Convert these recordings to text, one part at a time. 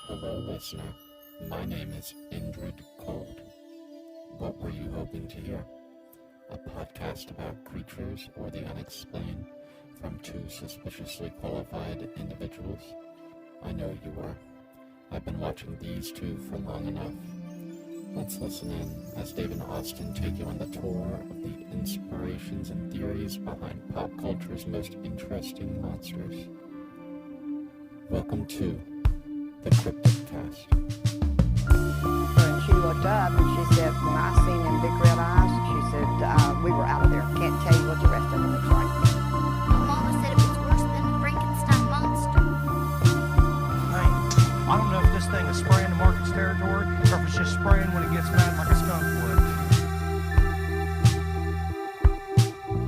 Hello, listener. My name is Indrid Cold. What were you hoping to hear? A podcast about creatures or the unexplained from two suspiciously qualified individuals? I know you were. I've been watching these two for long enough. Let's listen in as Dave and Austin take you on the tour of the inspirations and theories behind pop culture's most interesting monsters. Welcome to the Cryptid Cast. And she looked up and she said, when I seen them big red eyes, she said, we were out of there. Can't tell you what the rest of it looks like. My mama said it was worse than the Frankenstein monster. Hey, I don't know if this thing is spraying the market's territory or if it's just spraying when it gets mad like a skunk would.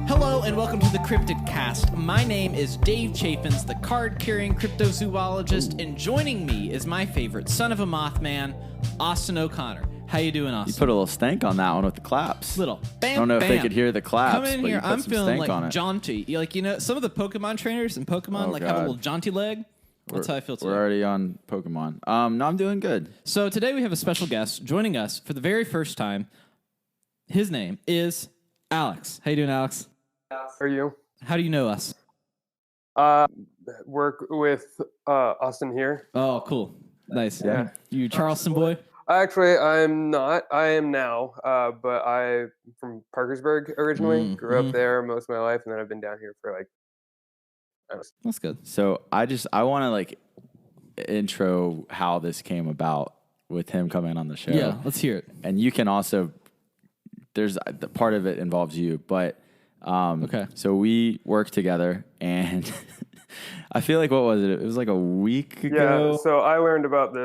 Hello and welcome to the Cryptid Cast. My name is Dave Chaffins, the card-carrying cryptozoologist, and joining me is my favorite son of a Mothman, Austin O'Connor. How you doing, Austin? You put a little stank on that one with the claps. Little bam, I don't know if bam. they could hear the claps. Coming in but here, you put I'm some feeling stank on like it. jaunty. Some of the Pokemon trainers in Pokemon have a God. little jaunty leg. That's how I feel today. We're already on Pokemon. No, I'm doing good. So today we have a special guest joining us for the very first time. His name is Alex. How you doing, Alex? How are you? How do you know us? Work with Austin here. Oh, cool. Nice. Yeah. You Charleston boy? Actually, I'm not. I am now, but I'm from Parkersburg originally. Grew up there most of my life, and then I've been down here for That's good. So I want to intro how this came about with him coming on the show. Yeah, let's hear it. And you can also, the part of it involves you, but Okay. So we worked together, and I feel like, what was it? It was like a week ago. Yeah, so I learned about this.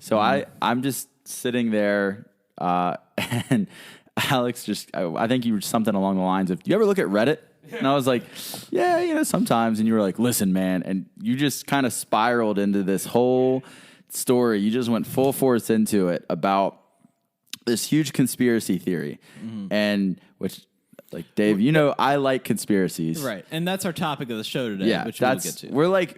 So I'm just sitting there, and Alex I think you were something along the lines of, do you ever look at Reddit? And I was like, yeah, sometimes. And you were like, listen, man. And you just kind of spiraled into this whole story. You just went full force into it about this huge conspiracy theory. And which, Dave, I like conspiracies. Right. And that's our topic of the show today, Yeah, which we'll get to.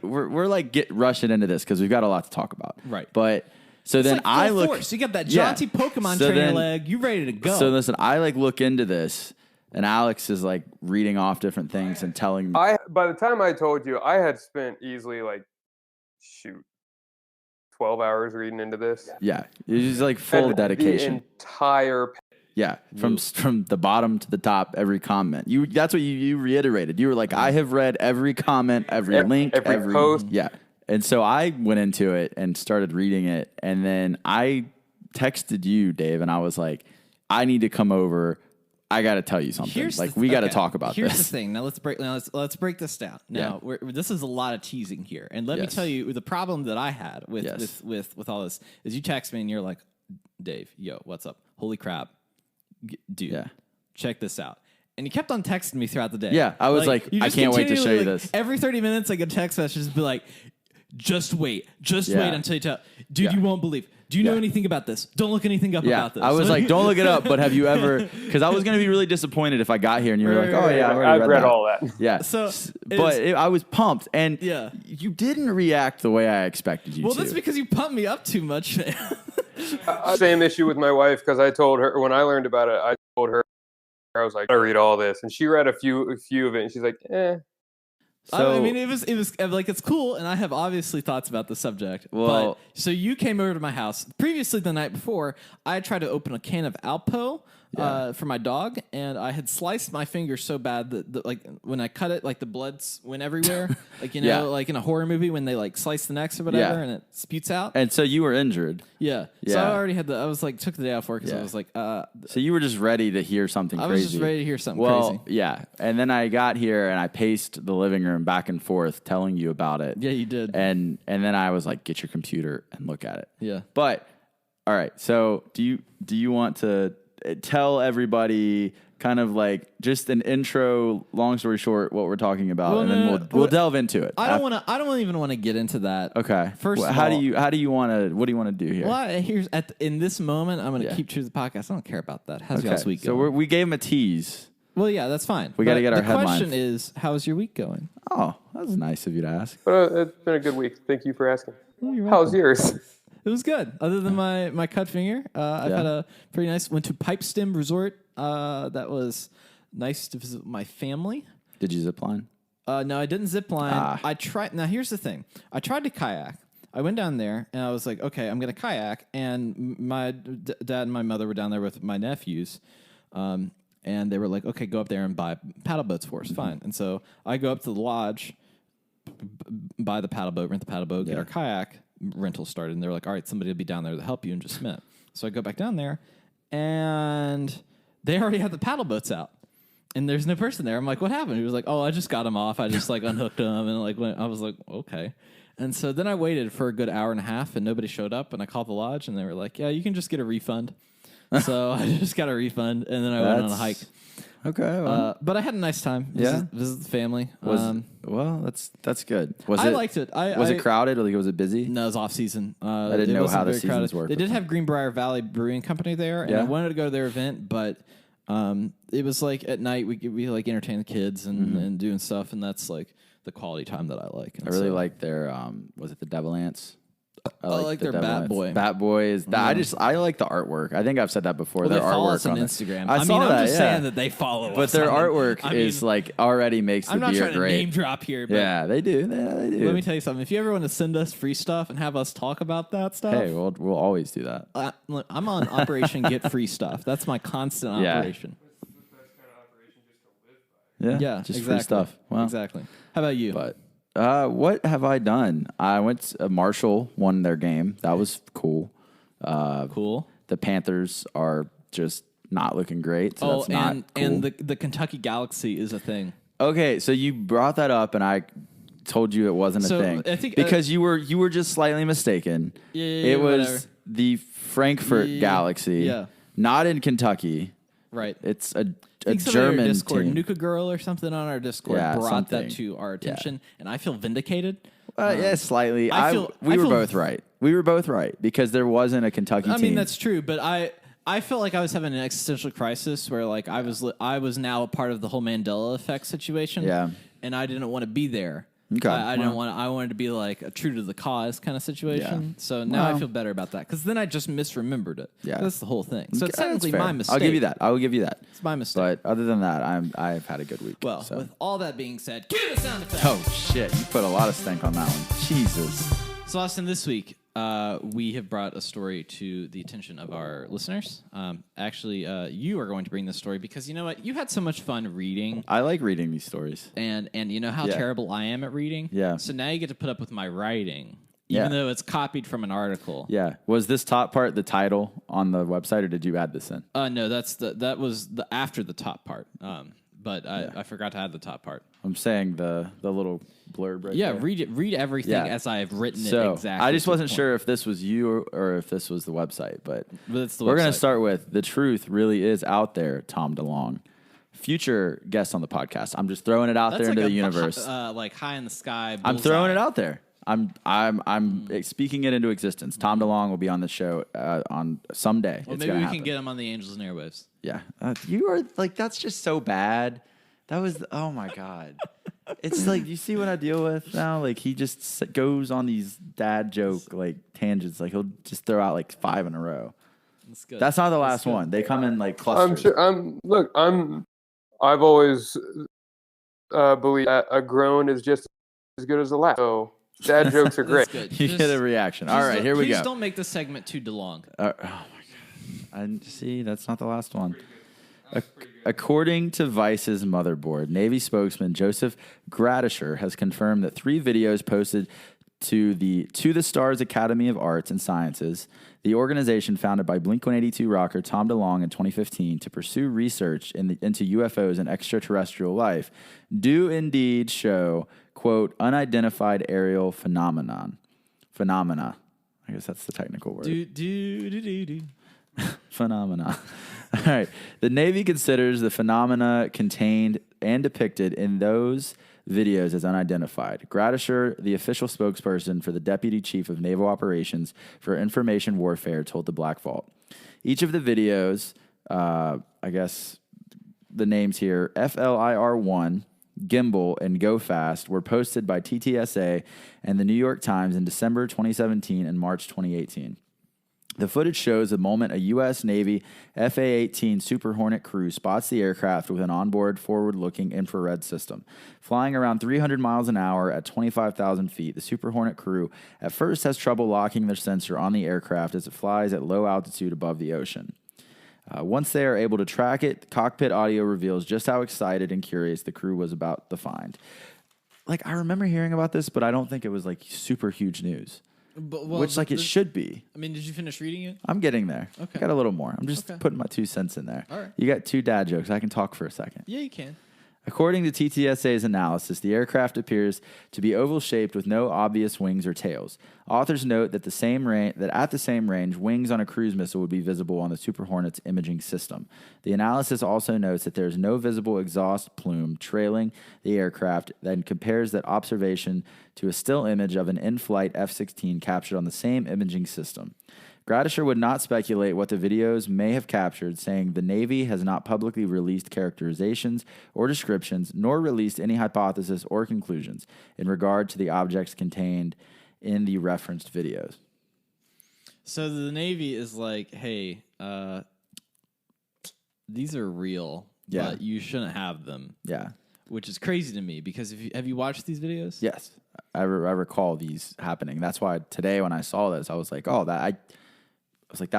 we're rushing into this because we've got a lot to talk about. Right. But so then I look. Force. You got that jaunty Pokemon trainer leg. You ready to go? So listen, I look into this, and Alex is reading off different things and telling me. By the time I told you, I had spent easily 12 hours reading into this. Yeah, it's just full And dedication. The entire. Yeah, from the bottom to the top, every comment. That's what you reiterated. You were like, I have read every comment, every link, every post. Yeah. And so I went into it and started reading it, and then I texted you, Dave, and I was like, I need to come over. I got to tell you something. We got to talk about Here's this. the thing. Now let's break this down. Now this is a lot of teasing here, and let me tell you the problem that I had with all this is you text me and you're like, Dave, yo, what's up? Holy crap. Dude, check this out. And you kept on texting me throughout the day. Yeah, I was like, you I just can't wait to show you continually, this. Every 30 minutes, I get a text message and be like, just wait until you tell. Dude, you won't believe. Do you know anything about this? Don't look anything up about this. I was like, don't look it up, but have you ever, because I was going to be really disappointed if I got here and you were like, oh yeah, I've read all that. Yeah. So, I was pumped, and you didn't react the way I expected you to. Well, that's because you pumped me up too much, man. Same issue with my wife, because I told her when I learned about it, I told her, I was like, I read all this, and she read a few of it, and she's like, eh. So, I mean, it was it's cool, and I have obviously thoughts about the subject. Well, so you came over to my house previously the night before. I tried to open a can of Alpo for my dog, and I had sliced my finger so bad that when I cut it, the blood went everywhere. Like in a horror movie when they slice the necks or whatever, and it sputes out. And so you were injured. Yeah. So I already had I was took the day off work because I was like, so you were just ready to hear something crazy. I was just ready to hear something crazy. Yeah. And then I got here and I paced the living room back and forth telling you about it. Yeah, you did. And then I was like, get your computer and look at it. Yeah. But all right. So do you want to tell everybody kind of just an intro, long story short, what we're talking about, and then we'll delve into it. I don't even want to get into that. Okay. First, what do you want to do here? Well, in this moment, I'm going to keep true to the podcast. I don't care about that. How's y'all's week So going? we gave him a tease. Well, yeah, that's fine. We got to get our The headlines. question is, how's your week going? Oh, that was nice of you to ask. But it's been a good week. Thank you for asking. Oh, you're How's welcome. yours? It was good. Other than my cut finger, I've had a pretty nice. Went to Pipe Stem Resort. That was nice to visit my family. Did you zip line? No, I didn't zip line. I tried. Now here's the thing. I tried to kayak. I went down there and I was like, okay, I'm gonna kayak. And my dad and my mother were down there with my nephews. And they were like, okay, go up there and buy paddle boats for us. Fine. And so I go up to the lodge, buy the paddle boat, rent the paddle boat, get our kayak rental started. And they're like, all right, somebody will be down there to help you in just a minute. So I go back down there and they already have the paddle boats out. And there's no person there. I'm like, what happened? He was like, oh, I just got them off. I just like unhooked them. And like, I was like, okay. And so then I waited for a good hour and a half and nobody showed up. And I called the lodge and they were like, yeah, you can just get a refund. So I just got a refund and then I went on a hike. Okay. Well, But I had a nice time. Visit the family. well, that's good. I liked it. Was it crowded or was it busy? No, it was off season. I didn't know how the seasons work. They did have Greenbrier Valley Brewing Company there, and I wanted to go to their event, but it was like at night we like entertain the kids and doing stuff, and that's like the quality time that I like. And I really like their was it the Devil Ants? I like their Bat Boy. Bat Boy is that. I like the artwork. I think I've said that before. Well, their they follow artwork us on it. Instagram. I'm just saying that they follow us. But their artwork is like already makes the beer great. I'm not trying to name drop here. But yeah, they do. Yeah, they do. Let me tell you something. If you ever want to send us free stuff and have us talk about that stuff, hey, we'll always do that. I'm on Operation Get Free Stuff. That's my constant operation. Yeah, just exactly. free stuff. Well, exactly. How about you? But what have I done? I went to Marshall won their game. That was cool. Cool. The Panthers are just not looking great. So that's not cool. And the Kentucky Galaxy is a thing. Okay, so you brought that up, and I told you it wasn't a thing. I think, because you were just slightly mistaken. It was whatever. the Frankfurt Galaxy, not in Kentucky. Right. It's a German German Discord, team. Nuka Girl or something on our Discord brought something. that to our attention, and I feel vindicated. Yeah, slightly. We were feel both right. We were both right because there wasn't a Kentucky team. I mean, that's true, but I felt like I was having an existential crisis where like I was now a part of the whole Mandela effect situation. Yeah. And I didn't want to be there. Okay. I didn't want. I wanted to be like a true to the cause kind of situation. Yeah. So now I feel better about that because then I just misremembered it. Yeah. That's the whole thing. So it's Okay, technically that's fair. my mistake. I'll give you that. I will give you that. It's my mistake. But other than that, I've had a good week. Well, so. with all that being said, cue the sound effect. Oh shit! You put a lot of stank on that one. Jesus. So Austin, this week we have brought a story to the attention of our listeners. Actually, you are going to bring this story because you know what? You had so much fun reading. I like reading these stories. And you know how terrible I am at reading? Yeah. So now you get to put up with my writing, Yeah. even though it's copied from an article. Yeah. Was this top part the title on the website, or did you add this in? No, that was the after the top part. But I forgot to add the top part. I'm saying the little blurb right there. Read everything as I have written it exactly. I just wasn't sure if this was you or if this was the website, but it's the we're going website. to start with the truth really is out there, Tom DeLong. Future guest on the podcast. I'm just throwing it out there into the universe. Like high in the sky. I'm throwing it out there. I'm speaking it into existence. Tom DeLong will be on the show on someday. Well, maybe we can get him on the Angels and Airwaves. Yeah, you are like that's just so bad. That was oh my god. It's like you see what I deal with now. Like he just goes on these dad joke like tangents. Like he'll just throw out like 5 in a row. That's good. That's not the last one. They come in like clusters. I've always believed that a groan is just as good as a laugh. So dad jokes are great. That's good. You get a reaction. All right, here we go. Please don't make this segment too DeLong. Oh my god! I see. That's not the last one. According to Vice's motherboard, Navy spokesman Joseph Gradisher has confirmed that 3 videos posted to the Stars Academy of Arts and Sciences, the organization founded by Blink-182 rocker Tom DeLonge in 2015 to pursue research into UFOs and extraterrestrial life, do indeed show, quote, unidentified aerial phenomena. I guess that's the technical word. Phenomena. All right. The Navy considers the phenomena contained and depicted in those videos as unidentified. Gradisher, the official spokesperson for the Deputy Chief of Naval Operations for Information Warfare, told the Black Vault. Each of the videos, I guess, the names here, FLIR-1, Gimbal, and Go Fast were posted by TTSA and the New York Times in December 2017 and March 2018. The footage shows the moment a U.S. Navy FA-18 Super Hornet crew spots the aircraft with an onboard forward-looking infrared system. Flying around 300 miles an hour at 25,000 feet, the Super Hornet crew at first has trouble locking their sensor on the aircraft as it flies at low altitude above the ocean. Once they are able to track it, the cockpit audio reveals just how excited and curious the crew was about the find. Like, I remember hearing about this, but I don't think it was, like, super huge news. It should be. I mean, did you finish reading it? I'm getting there. Okay. I got a little more. I'm just putting my 2 cents in there. All right. You got 2 dad jokes. I can talk for a second. Yeah, you can. According to TTSA's analysis, the aircraft appears to be oval-shaped with no obvious wings or tails. Authors note that at the same range, wings on a cruise missile would be visible on the Super Hornet's imaging system. The analysis also notes that there is no visible exhaust plume trailing the aircraft, then compares that observation to a still image of an in-flight F-16 captured on the same imaging system. Gradisher would not speculate what the videos may have captured, saying the Navy has not publicly released characterizations or descriptions, nor released any hypothesis or conclusions in regard to the objects contained in the referenced videos. So the Navy is like, hey, these are real, but you shouldn't have them. Yeah. Which is crazy to me because have you watched these videos? Yes. I recall these happening. That's why today when I saw this, I was like, that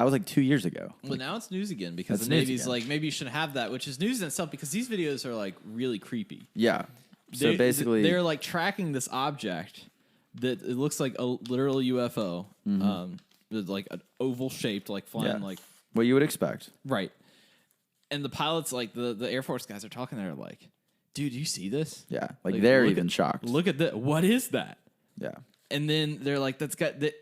was like 2 years ago. Well, now it's news again because the Navy's like, maybe you shouldn't have that, which is news in itself because these videos are like really creepy. Yeah. So basically, they're like tracking this object that it looks like a literal UFO, with like an oval shaped, like flying like what you would expect, right? And the pilots, like the Air Force guys, are talking. They're like, "Dude, you see this?" Yeah, like they're even shocked. Look at that! What is that? Yeah. And then they're like,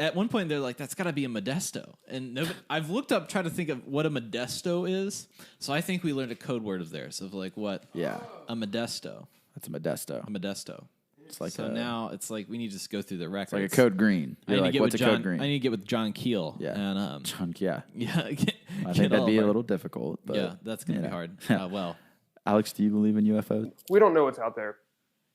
at one point, they're like, that's got to be a Modesto. And I've looked up, trying to think of what a Modesto is. So I think we learned a code word of theirs of like what? Yeah. A Modesto. That's a Modesto. A Modesto. It's like now it's like we need to just go through the records. It's like a code green. You're like, what's a code green? I need to get with John Keel. Yeah. And, yeah. I think that'd be a little difficult. But, yeah, that's going to be hard. Well. Alex, do you believe in UFOs? We don't know what's out there.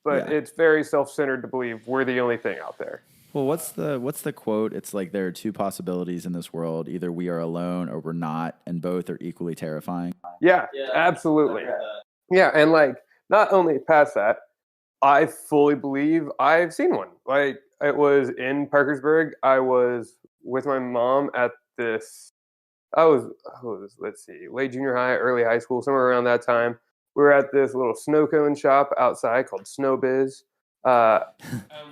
But it's very self-centered to believe we're the only thing out there. Well, what's the quote? It's like there are 2 possibilities in this world. Either we are alone or we're not, and both are equally terrifying. Yeah, absolutely. Yeah, and like not only past that, I fully believe I've seen one. Like it was in Parkersburg. I was with my mom at this. Let's see, late junior high, early high school, somewhere around that time. We were at this little snow cone shop outside called Snow Biz.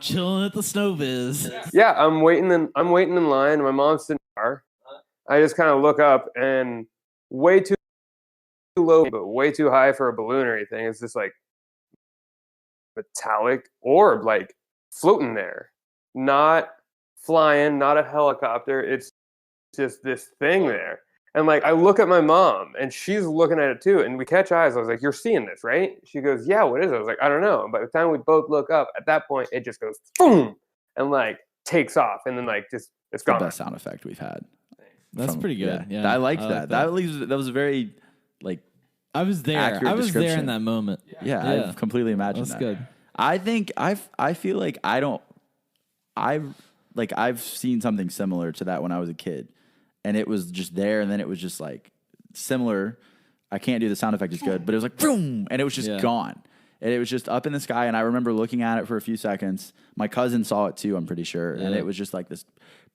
Chilling at the Snow Biz. Yeah, I'm waiting in line. My mom's sitting in the car. I just kind of look up and way too low, but way too high for a balloon or anything. It's just like metallic orb, like floating there, not flying, not a helicopter. It's just this thing there. And like I look at my mom and she's looking at it too, and we catch eyes. I was like, "You're seeing this, right?" She goes, "Yeah, what is it?" I was like, "I don't know." By the time we both look up, at that point it just goes boom and like takes off, and then like just it's gone. The best sound effect we've had. That's pretty good. Yeah. I liked that. That was very like I was there. I was there in that moment. Yeah. I completely imagined that. That's good. I think I feel like I've seen something similar to that when I was a kid. And it was just there, and then it was just like similar. I can't do the sound effect as good, but it was like boom, and it was just gone. And it was just up in the sky, and I remember looking at it for a few seconds. My cousin saw it too, I'm pretty sure. And it was just like this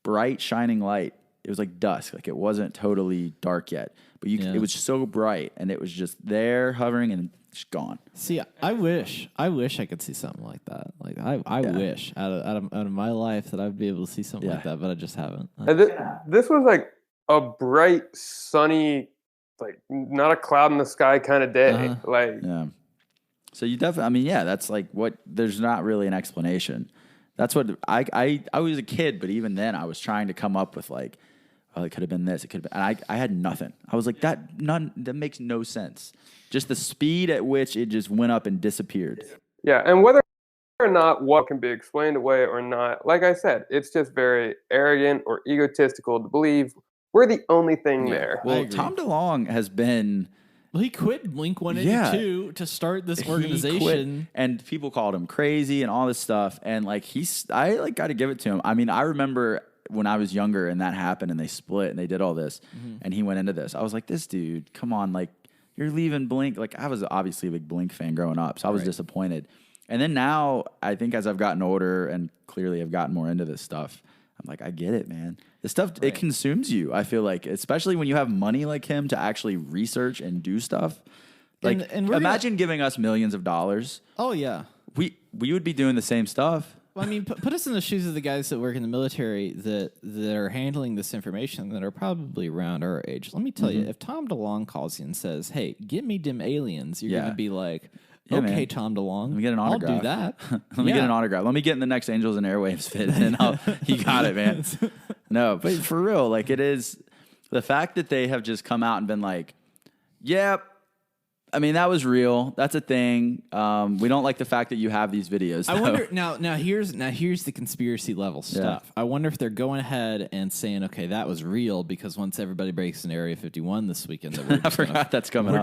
bright, shining light. It was like dusk. Like it wasn't totally dark yet. But it was so bright, and it was just there hovering and just gone. See, I wish I could see something like that. Like I wish out of my life that I'd be able to see something like that, but I just haven't. This was like a bright, sunny, like not a cloud in the sky kind of day. So you definitely, I mean, that's like what. There's not really an explanation. That's what I was a kid, but even then I was trying to come up with like, oh, it could have been this. It could have been. And I had nothing. I was like, that makes no sense. Just the speed at which it just went up and disappeared. Yeah, and whether or not what can be explained away or not, like I said, it's just very arrogant or egotistical to believe we're the only thing there. Well, Tom DeLonge has been Well, he quit Blink-182 to start this organization. And people called him crazy and all this stuff. And like I got to give it to him. I mean, I remember when I was younger and that happened and they split and they did all this and he went into this. I was like, this dude, come on, like you're leaving Blink. Like I was obviously a big Blink fan growing up, so I was disappointed. And then now I think as I've gotten older and clearly I've gotten more into this stuff, I'm like, I get it, man. This stuff, it consumes you, I feel like, especially when you have money like him to actually research and do stuff. Like, and imagine giving us millions of dollars. Oh, yeah. We would be doing the same stuff. Well, I mean, put us in the shoes of the guys that work in the military that are handling this information that are probably around our age. Let me tell you, if Tom DeLonge calls you and says, hey, get me them aliens, you're going to be like... Yeah, okay, man. Tom DeLonge. Let me get an autograph. I'll do that. Let me get an autograph. Let me get in the next Angels and Airwaves fit, and you got it, man. No, but for real, like it is the fact that they have just come out and been like, "Yep, I mean that was real. That's a thing. We don't like the fact that you have these videos." I wonder now. Here's the conspiracy level stuff. Yeah. I wonder if they're going ahead and saying, "Okay, that was real," because once everybody breaks in Area 51 this weekend, that I forgot that's coming up.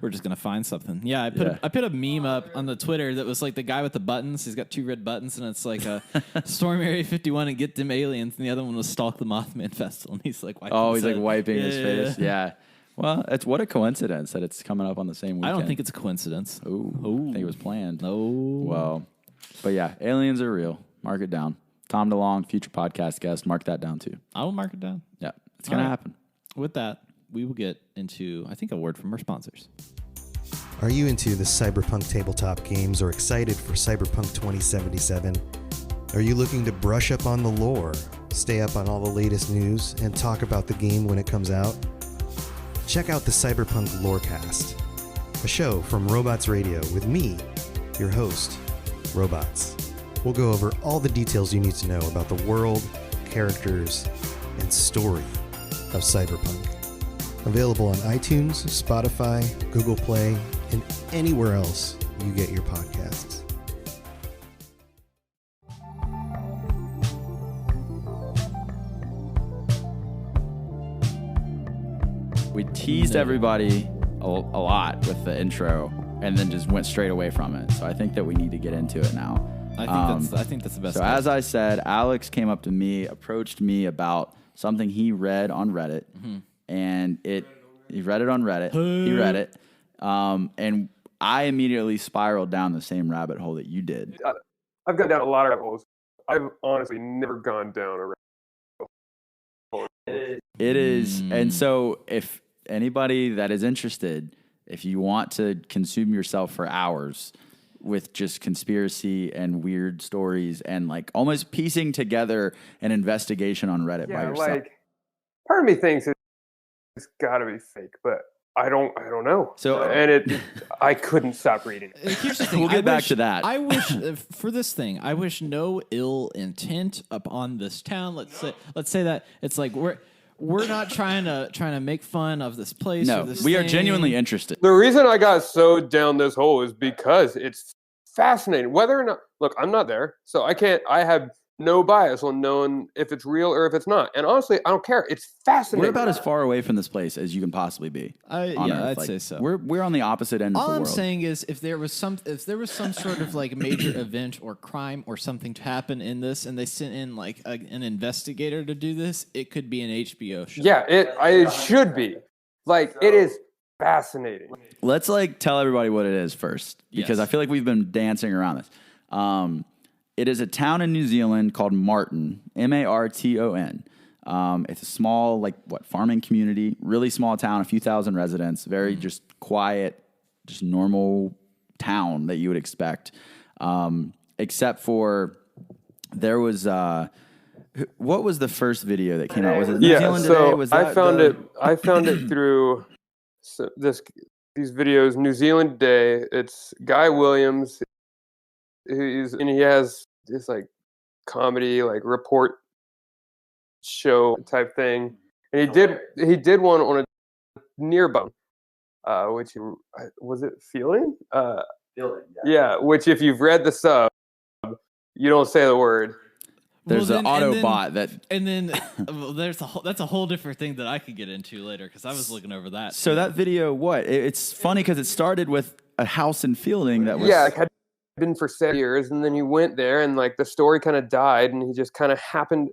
We're just gonna find something. Yeah, I put a meme up on the Twitter that was like the guy with the buttons. He's got 2 red buttons, and it's like a Storm Area 51 and get them aliens, and the other one was Stalk the Mothman Festival, and he's like, wiping his face. Yeah. Well, it's what a coincidence that it's coming up on the same weekend. I don't think it's a coincidence. I think it was planned. No. Well, but yeah, aliens are real. Mark it down. Tom DeLonge, future podcast guest. Mark that down too. I will mark it down. Yeah, it's going to happen. With that, we will get into, I think, a word from our sponsors. Are you into the cyberpunk tabletop games or excited for Cyberpunk 2077? Are you looking to brush up on the lore, stay up on all the latest news, and talk about the game when it comes out? Check out the Cyberpunk Lorecast, a show from Robots Radio with me, your host, Robots. We'll go over all the details you need to know about the world, characters, and story of Cyberpunk. Available on iTunes, Spotify, Google Play, and anywhere else you get your podcasts. We teased everybody a lot with the intro and then just went straight away from it. So I think that we need to get into it now. I think that's the best. So as I said, Alex came up to me, approached me about something he read on Reddit, and he read it on Reddit. He read it, and I immediately spiraled down the same rabbit hole that you did. I've gone down a lot of rabbit holes. I've honestly never gone down a rabbit hole. It is, and so if anybody that is interested, if you want to consume yourself for hours with just conspiracy and weird stories and like almost piecing together an investigation on Reddit by yourself. Like part of me thinks it's got to be fake, but I don't know. So I couldn't stop reading it. Here's the thing. We'll get back to that. I wish for this thing, I wish no ill intent upon this town. Let's say that it's like we're not trying to make fun of this place. No, or this we thing. are genuinely interested. The reason I got so down this hole is because it's fascinating. Whether or not, look, I'm not there, so I have no bias on knowing if it's real or if it's not. And honestly, I don't care. It's fascinating. We're about as far away from this place as you can possibly be. I'd say so. We're on the opposite end of the world. All I'm saying is if there was some sort of like major event or crime or something to happen in this, and they sent in like an investigator to do this, it could be an HBO show. Yeah, it should be. Like it is fascinating. Let's like tell everybody what it is first, because I feel like we've been dancing around this. It is a town in New Zealand called Marton, Marton. It's a small, farming community, really small town, a few thousand residents, very just quiet, just normal town that you would expect. Except for there was, what was the first video that came out? Was it New Zealand Today? Was that I found it through these videos, New Zealand Day. It's Guy Williams. He has this comedy report show type thing, and he did one on a nearby, which was it Feeling? Feeling, yeah. Which if you've read the sub, you don't say the word. There's an Autobot that, and then that's a whole different thing that I could get into later because I was looking over that. So that video, it's funny because it started with a house in Fielding that was had been for 7 years, and then he went there, and like the story kind of died, and he just kind of happened.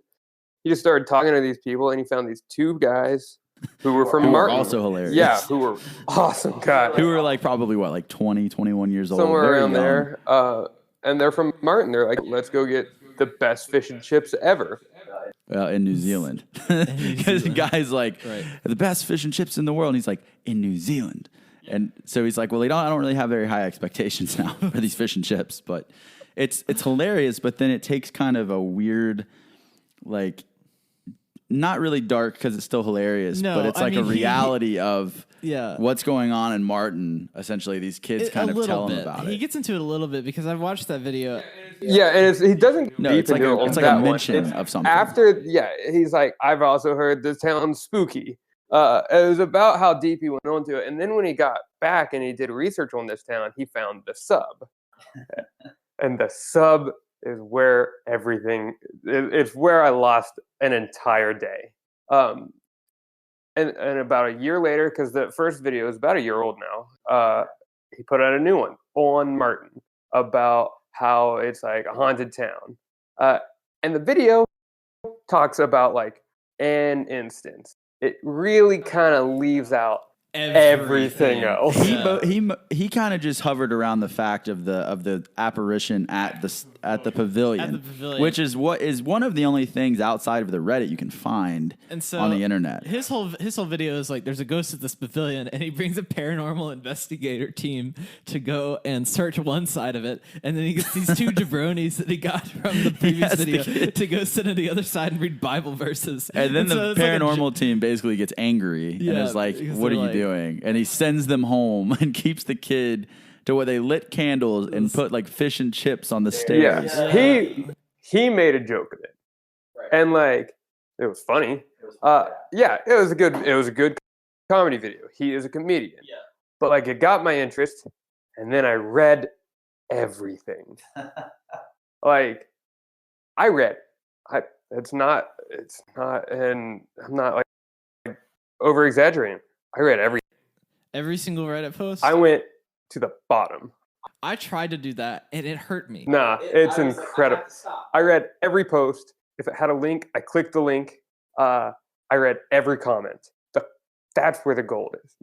He just started talking to these people, and he found these two guys who were from Marton. Were also hilarious. Yeah, who were awesome guys. Who were like probably 20, 21 years old, somewhere very around young. there. And they're from Marton. They're like, let's go get the best fish and chips ever. In New Zealand. Because the guy's like, the best fish and chips in the world. And he's like, in New Zealand. And so he's like, well, I don't really have very high expectations now for these fish and chips. But it's hilarious. But then it takes kind of a weird, like, not really dark because it's still hilarious. No, but it's like a reality of what's going on in Marton. Essentially, these kids kind of tell him about it. He gets into it a little bit because I've watched that video. Yeah, and he doesn't. No, it's like a mention of something. After, he's like, I've also heard this town's spooky. It was about how deep he went onto it, and then when he got back and he did research on this town, he found the sub, and the sub is where everything. It's where I lost an entire day. And about a year later, because the first video is about a year old now, he put out a new one on Marton about how it's like a haunted town. And the video talks about like an instance. It really kind of leaves out everything else. He kind of just hovered around the fact of the apparition at the pavilion, which is what is one of the only things outside of the Reddit you can find on the internet. His whole video is like there's a ghost at this pavilion, and he brings a paranormal investigator team to go and search one side of it, and then he gets these two jabronis that he got from the previous video to go sit on the other side and read Bible verses. And then the paranormal team basically gets angry and is like, "What are you doing?" And he sends them home and keeps the kid to where they lit candles and put like fish and chips on the stairs. He made a joke of it, and like it was funny. It was a good comedy video. He is a comedian, but like it got my interest, and then I read everything. Like I read, it's not, and I'm not like over exaggerating. I read every single Reddit post. I went to the bottom. I tried to do that, and it hurt me. Nah, it's incredible. I read every post. If it had a link, I clicked the link. I read every comment. That's where the gold is.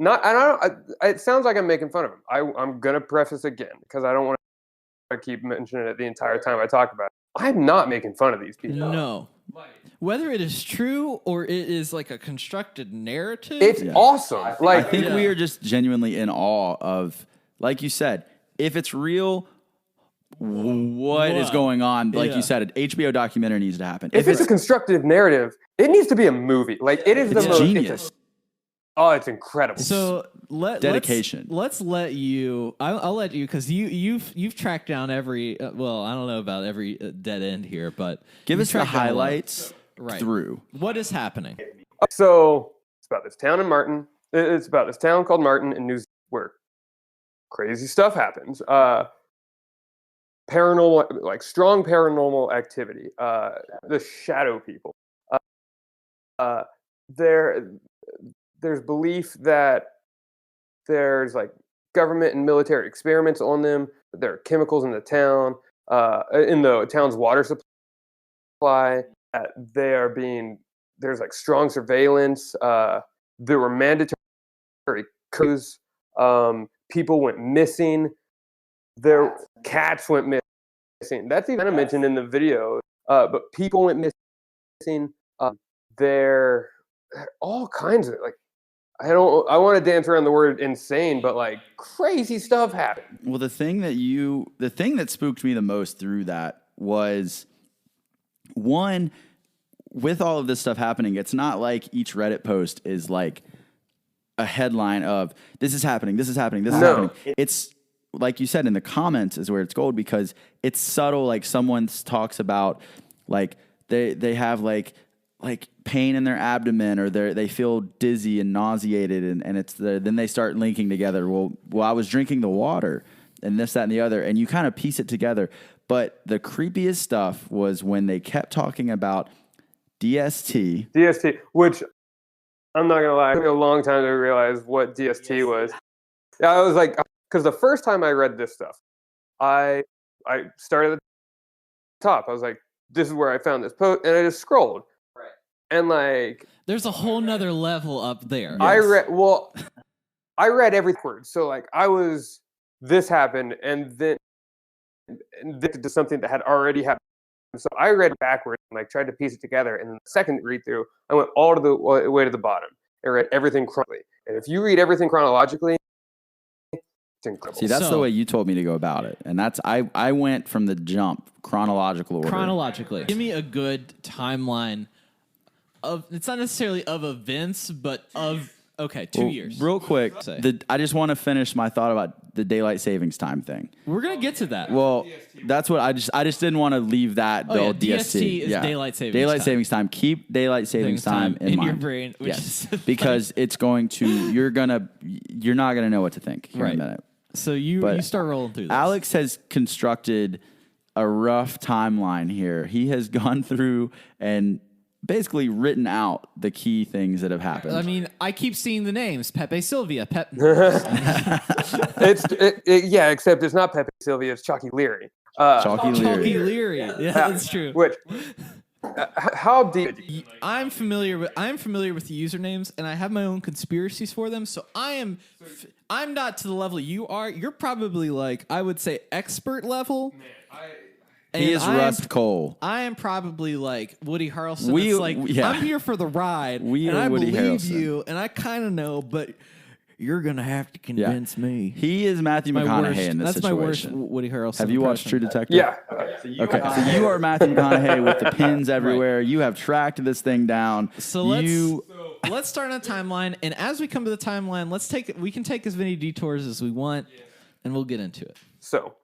It sounds like I'm making fun of him. I'm gonna preface again because I don't want to keep mentioning it the entire time I talk about it. I'm not making fun of these people. No. Whether it is true or it is like a constructed narrative, it's awesome. I think we are just genuinely in awe of, like you said, if it's real, what is going on? Like you said, an HBO documentary needs to happen. If it's a constructive narrative, it needs to be a movie. Like it is the most genius. It's incredible. So dedication. Let's let you. I'll let you because you've tracked down every. I don't know about every dead end here, but give us the highlights through what is happening. So it's about this town in Marton. It's about this town called Marton in New Zealand where crazy stuff happens. Paranormal, like strong paranormal activity. The shadow people. There's belief that there's like government and military experiments on them. There are chemicals in the town, in the town's water supply. There's like strong surveillance. There were mandatory coups. People went missing. Their cats went missing. That's even mentioned in the video. But people went missing. There are all kinds of like. I want to dance around the word insane, but like crazy stuff happened. Well, the thing that spooked me the most through that was one, with all of this stuff happening, it's not like each Reddit post is like a headline of this is happening, this is happening, this is happening. It's like you said in the comments is where it's gold because it's subtle. Like someone talks about like they have like pain in their abdomen or they feel dizzy and nauseated and it's then they start linking together. Well, I was drinking the water and this, that, and the other, and you kind of piece it together. But the creepiest stuff was when they kept talking about DST. DST, which I'm not gonna lie, it took me a long time to realize what DST was. Yeah, I was like, because the first time I read this stuff, I started at the top. I was like, this is where I found this post, and I just scrolled. Right. And like, there's a whole nother level up there. Yes. I read every word. So like, this happened, and then addicted to something that had already happened. So I read backwards and like tried to piece it together. And then the second read through, I went all the way to the bottom and read everything chronologically. And if you read everything chronologically, it's incredible. See, that's the way you told me to go about it. And that's I went from the jump, chronological order. Chronologically. Give me a good timeline of, it's not necessarily of events, but of 2 years. Real quick, I just want to finish my thought about the daylight savings time thing. We're gonna get to that. Well, that's what I just didn't want to leave that. DST is daylight savings time. Keep daylight savings time in mind. Your brain, which is because it's going to you're not gonna know what to think here in a minute. So you start rolling through this. Alex has constructed a rough timeline here. He has gone through and basically written out the key things that have happened. I mean, I keep seeing the names Pepe Sylvia. Except it's not Pepe Sylvia, it's Chalky Leary. Chalky Leary. Yeah, that's true. Which how deep? I'm familiar with the usernames, and I have my own conspiracies for them. So I'm not to the level you are. You're probably like, I would say, expert level. He is Rust Cole. I am probably like Woody Harrelson. I'm here for the ride, and I believe you, and I kind of know, but you're going to have to convince me. He is Matthew McConaughey in this situation. That's my worst Woody Harrelson Have you watched True Detective? Yeah. So you are Matthew McConaughey with the pins everywhere. Right. You have tracked this thing down. So let's start on a timeline, and as we come to the timeline, we can take as many detours as we want, and we'll get into it. So,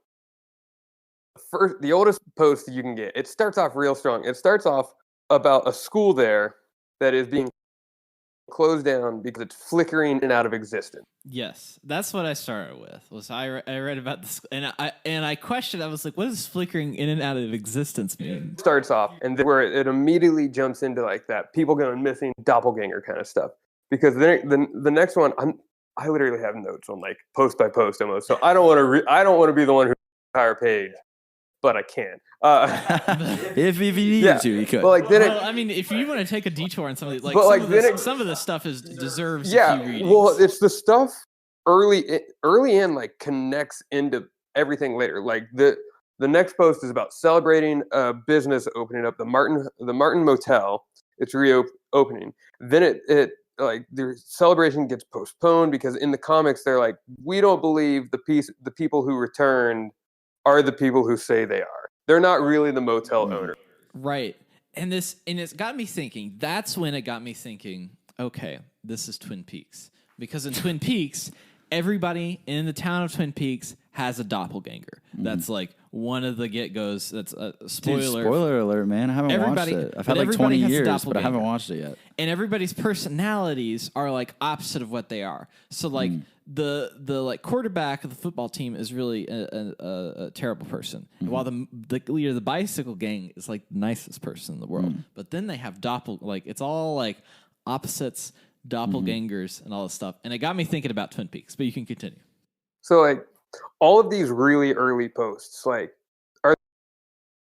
first, the oldest post you can get, it starts off real strong. It starts off about a school there that is being closed down because it's flickering in and out of existence. Yes, that's what I started with. I read about this, and I questioned. I was like, "What does flickering in and out of existence mean?" It starts off, and then where it immediately jumps into like that people going missing, doppelganger kind of stuff. Because then the next one, I literally have notes on like post by post almost. So I don't want to be the one who entire page. But I can. If you needed to, you could. But like, I mean, if you want to take a detour on some of some of the stuff deserves a few readings. Well, it's the stuff early in like connects into everything later. Like the next post is about celebrating a business opening up, the Marton Motel. It's reopening. Then it like the celebration gets postponed because in the comics they're like, we don't believe the people who returned are the people who say they are. They're not really the motel owner. Right. And it's got me thinking. That's when it got me thinking, okay, this is Twin Peaks. Because in Twin Peaks, everybody in the town of Twin Peaks has a doppelganger. That's like one of the get-goes. That's a spoiler. Dude, spoiler alert, man. I haven't watched it. I've had like 20 years, but I haven't watched it yet. And everybody's personalities are like opposite of what they are. So like the like quarterback of the football team is really a terrible person, while the leader of the bicycle gang is like the nicest person in the world. But then they have it's all like opposites, doppelgangers, and all this stuff. And it got me thinking about Twin Peaks. But you can continue. So like all of these really early posts like are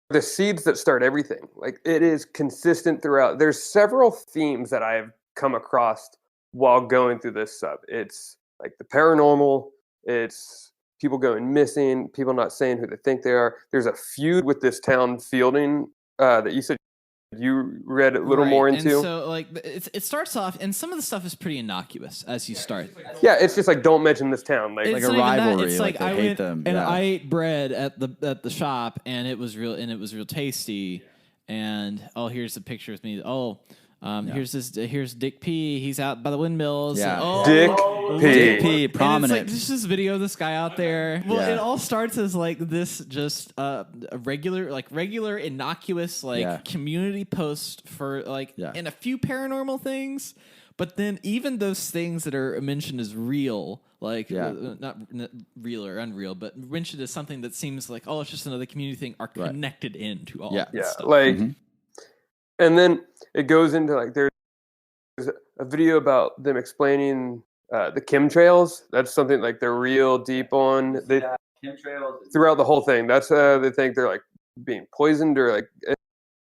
the seeds that start everything. Like it is consistent throughout. There's several themes that I've come across while going through this sub. It's like the paranormal, it's people going missing, people not saying who they think they are. There's a feud with this town Fielding that you said you read a little more into. And so like it starts off, and some of the stuff is pretty innocuous as you start. Yeah, it's just like don't mention this town, like it's a rivalry. It's like I hate them. And I ate bread at the shop, and it was real tasty. And here's a picture with me. Here's Dick P. He's out by the windmills. Yeah. Dick P. Prominent. And it's like, this video of this guy out there. Well, it all starts as like this, just a regular innocuous community post for and a few paranormal things. But then even those things that are mentioned as real, like not real or unreal, but mentioned as something that seems like, oh, it's just another community thing, are connected into all this stuff. Like, and then it goes into like there's a video about them explaining the chemtrails. That's something like they're real deep on. Chemtrails throughout the whole thing. That's they think they're like being poisoned or like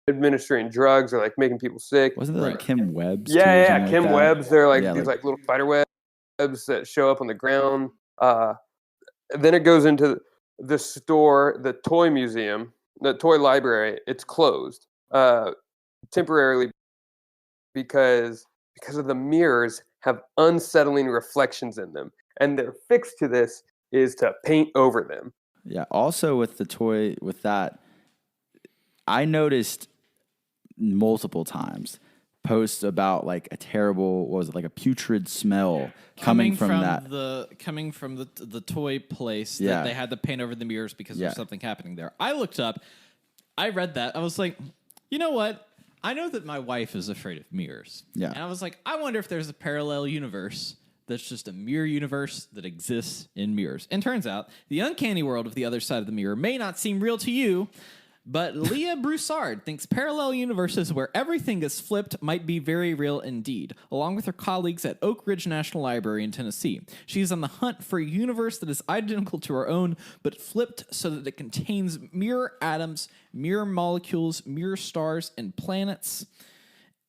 administering drugs or like making people sick. Wasn't there like Kim Webbs? Yeah, Kim Webbs. They're like these like little spider webs that show up on the ground. Then it goes into the store, the toy museum, the toy library. It's closed temporarily because of the mirrors have unsettling reflections in them, and their fix to this is to paint over them. Yeah. Also with the toy, with that, I noticed multiple times posts about like a terrible, what was it, like a putrid smell coming from that. Coming from the toy place that they had to paint over the mirrors because there's something happening there. I looked up, I read that, I was like, you know what? I know that my wife is afraid of mirrors. Yeah. And I was like, I wonder if there's a parallel universe that's just a mirror universe that exists in mirrors. And turns out, the uncanny world of the other side of the mirror may not seem real to you, but Leah Broussard thinks parallel universes where everything is flipped might be very real indeed, along with her colleagues at Oak Ridge National Library in Tennessee. She's on the hunt for a universe that is identical to her own, but flipped so that it contains mirror atoms, mirror molecules, mirror stars, and planets,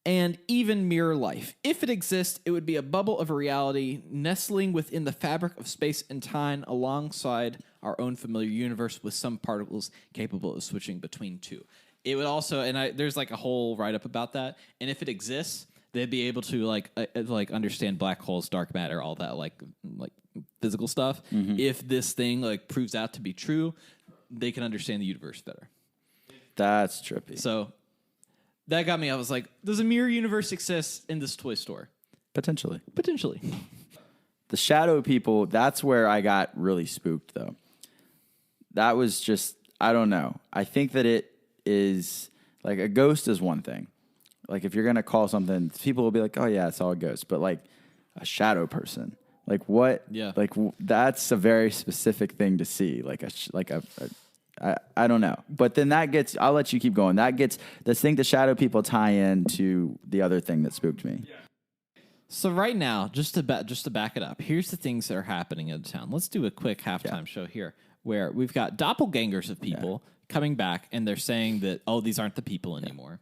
and even mirror life. If it exists, it would be a bubble of a reality nestling within the fabric of space and time alongside our own familiar universe with some particles capable of switching between two. It would also, and there's like a whole write-up about that, and if it exists, they'd be able to like understand black holes, dark matter, all that like physical stuff. If this thing like proves out to be true, they can understand the universe better. That's trippy. So that got me. I was like, does a mirror universe exist in this toy store? Potentially. The shadow people, that's where I got really spooked, though. That was just, I don't know. I think that it is, like, a ghost is one thing. Like, if you're going to call something, people will be like, oh, yeah, it's all a ghost. But, like, a shadow person, like, what? Yeah. Like, that's a very specific thing to see. I don't know. But then that gets, I'll let you keep going. That gets, this thing the shadow people tie in to the other thing that spooked me. Yeah. So right now, just to back it up, here's the things that are happening in the town. Let's do a quick halftime show here where we've got doppelgangers of people coming back, and they're saying that, oh, these aren't the people anymore.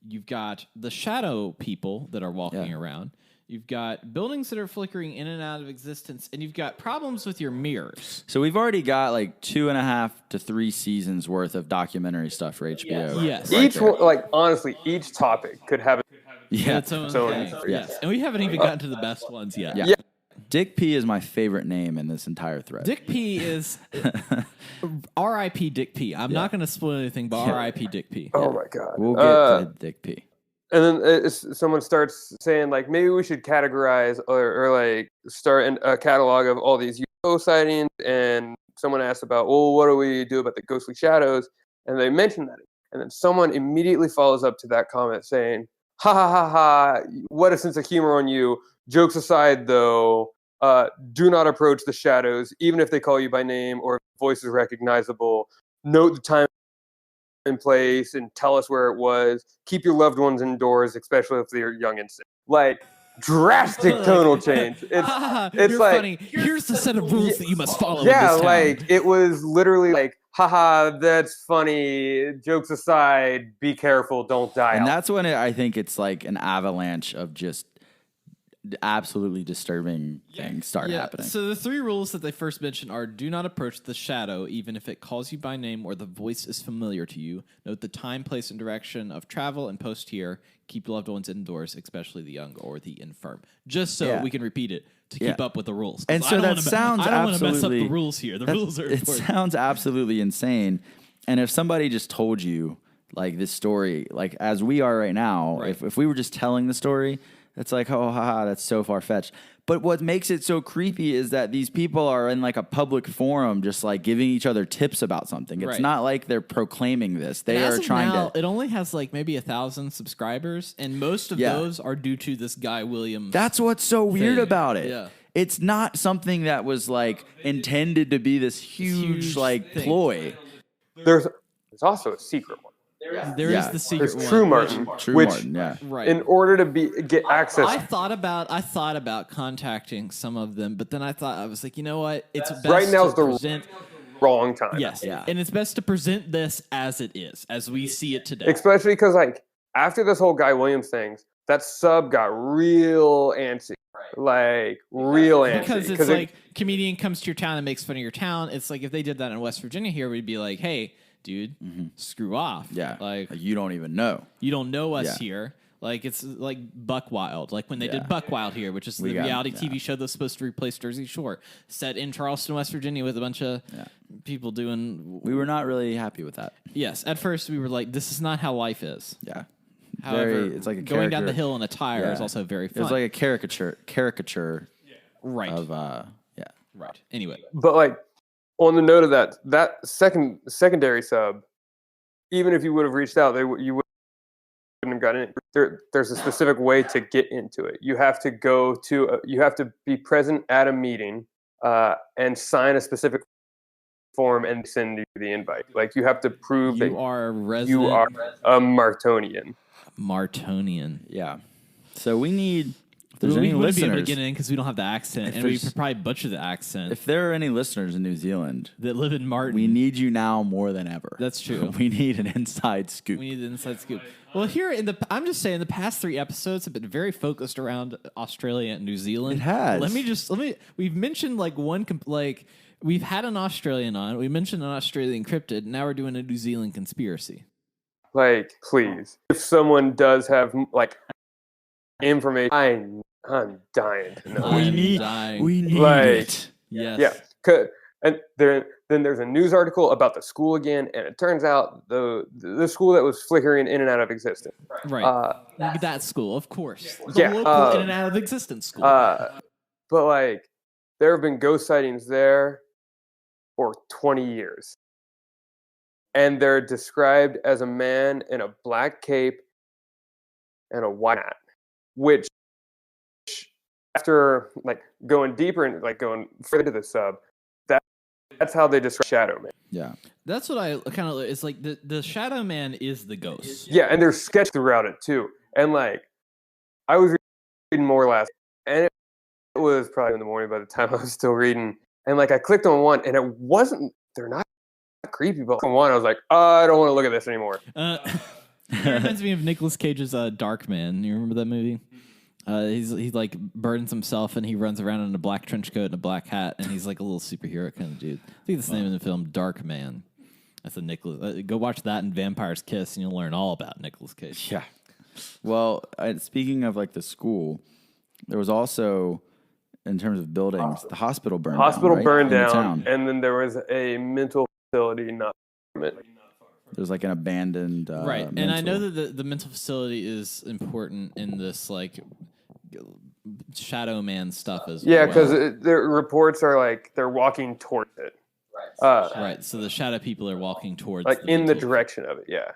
You've got the shadow people that are walking around. You've got buildings that are flickering in and out of existence, and you've got problems with your mirrors. So we've already got like 2.5 to 3 seasons worth of documentary stuff for HBO. Yes. Each one, like honestly, each topic could have its own thing. Yes. And we haven't even gotten to the best ones yet. Yeah. Dick P is my favorite name in this entire thread. Dick P is R.I.P. Dick P. I'm not going to spoil anything, but R.I.P. Dick P. Oh my God. We'll get to Dick P. And then someone starts saying, like, maybe we should categorize or like start a catalog of all these UFO sightings. And someone asks about, well, what do we do about the ghostly shadows? And they mention that. And then someone immediately follows up to that comment saying, ha ha ha ha, what a sense of humor on you. Jokes aside, though, do not approach the shadows, even if they call you by name or if voice is recognizable. Note the time in place and tell us where it was. Keep your loved ones indoors, especially if they're young and sick. Like, drastic tonal change. It's you're like, funny. Here's the set of rules that you must follow. Yeah, in this like town. it was literally like, haha, that's funny. Jokes aside, be careful, don't die. And that's when I think it's like an avalanche of just absolutely disturbing things start happening. So the 3 rules that they first mentioned are: do not approach the shadow, even if it calls you by name or the voice is familiar to you. Note the time, place, and direction of travel, and post here. Keep your loved ones indoors, especially the young or the infirm. Just so we can repeat it to keep up with the rules. And so that sounds I don't want absolutely... to mess up the rules here. The rules are important. It sounds absolutely insane. And if somebody just told you, like, this story, like, as we are right now, if we were just telling the story, It's like, oh, haha, that's so far-fetched. But what makes it so creepy is that these people are in like a public forum just like giving each other tips about something. It's not like they're proclaiming this. They are trying to... It only has like maybe 1,000 subscribers, and most of those are due to this guy Williams. That's what's so weird about it. Yeah. It's not something that was like intended to be this huge like thing. Ploy. There's also a secret one. There is the secret There's one. True Marton, Right. In order to get access. I thought about contacting some of them, but then I was like, you know what? It's best right now is to the present wrong time. Yes, and it's best to present this as it is, as we see it today. Especially because like after this whole Guy Williams thing, that sub got real antsy. Like real antsy. Because it's like comedian comes to your town and makes fun of your town. It's like if they did that in West Virginia here, we'd be like, hey, dude, screw off. Yeah. Like you don't even know. You don't know us here. Like it's like Buck Wild. Like when they did Buck Wild here, which is the reality TV show that's supposed to replace Jersey Shore, set in Charleston, West Virginia with a bunch of people doing... We were not really happy with that. Yes. At first we were like, this is not how life is. Yeah. However, it's like a going down the hill in a tire is also very fun. It's like a caricature right. Of right. Anyway. But like on the note of that secondary sub, even if you would have reached out, you wouldn't have gotten in. There's a specific way to get into it. You have to you have to be present at a meeting and sign a specific form and send you the invite. Like you have to prove that you are a Martonian. Yeah. So we need... If there's we any wouldn't listeners, be able to get in because we don't have the accent, and we could probably butcher the accent. If there are any listeners in New Zealand that live in Marton, we need you now more than ever. That's true. We need an inside scoop. We need an inside scoop. Well, here I'm just saying the past 3 episodes have been very focused around Australia and New Zealand. It has. We've mentioned we've had an Australian on. We mentioned an Australian cryptid. Now we're doing a New Zealand conspiracy. Like, please, if someone does have like information, I'm dying to know. We need it. Yes. Yeah. And then there's a news article about the school again, and it turns out the school that was flickering in and out of existence. Right. That school, of course. Local in and out of existence school. But like, there have been ghost sightings there for 20 years. And they're described as a man in a black cape and a white hat, which after like going deeper and like going further to the sub, that's how they describe Shadow Man. Yeah. That's what I kind of... It's like the Shadow Man is the ghost. Yeah, and there's sketch throughout it too. And like, I was reading more last, and it was probably in the morning by the time I was still reading. And like, I clicked on one, and it wasn't... They're not creepy, but on one, I was like, I don't want to look at this anymore. It reminds me of Nicolas Cage's Dark Man. You remember that movie? He like burns himself and he runs around in a black trench coat and a black hat, and he's like a little superhero kind of dude. I think that's the name of the film, Dark Man. That's a Nicolas. Go watch that and Vampire's Kiss, and you'll learn all about Nicolas Cage. Yeah. Well, speaking of like the school, there was also, in terms of buildings, the hospital burned down. Hospital burned in the down, town. and then there was a mental facility not from it. There's like an abandoned right, and I know that the mental facility is important in this like Shadow Man stuff as well. Yeah, because the reports are like they're walking towards it. Right, so the shadow people are walking towards like in the direction of it. Yeah.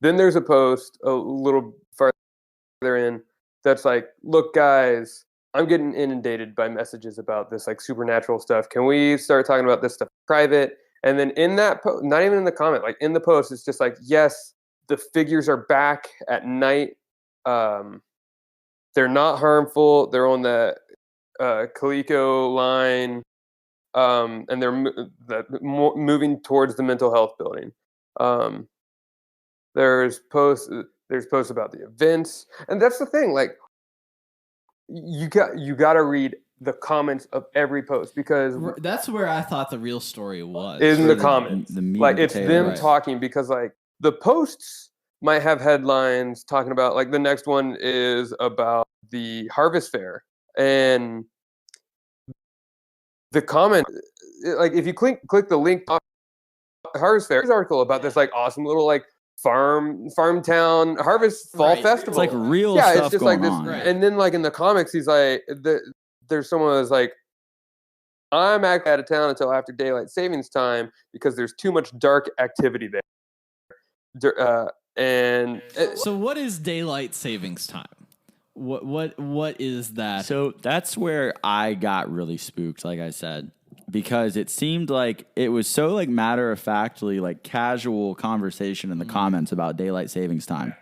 Then there's a post a little farther in that's like, look, guys, I'm getting inundated by messages about this like supernatural stuff. Can we start talking about this stuff private? And then in that post, not even in the comment, like in the post, it's just like, yes, the figures are back at night. They're not harmful. They're on the Calico line, and they're moving towards the mental health building. There's posts about the events, and that's the thing. Like, you got to read the comments of every post, because that's where I thought the real story was in the comments. Like, it's them right. talking, because like the posts might have headlines talking about, like, the next one is about the Harvest Fair, and the comment, like, if you click the link on the Harvest Fair, there's an article about this like awesome little like farm town harvest fall festival. It's like real yeah, stuff it's just going like this. on. Right. And then like in the comics, he's like, there's someone that's like, I'm actually out of town until after daylight savings time because there's too much dark activity there. So what is daylight savings time? What is that? So that's where I got really spooked, like I said, because it seemed like it was so like matter of factly, like casual conversation in the comments about daylight savings time.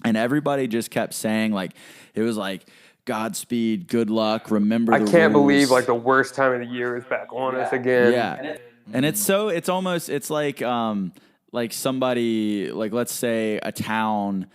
And everybody just kept saying like, it was like, Godspeed, good luck, remember the rules. I can't believe like the worst time of the year is back on us again. Yeah. And it's like somebody, like let's say a town,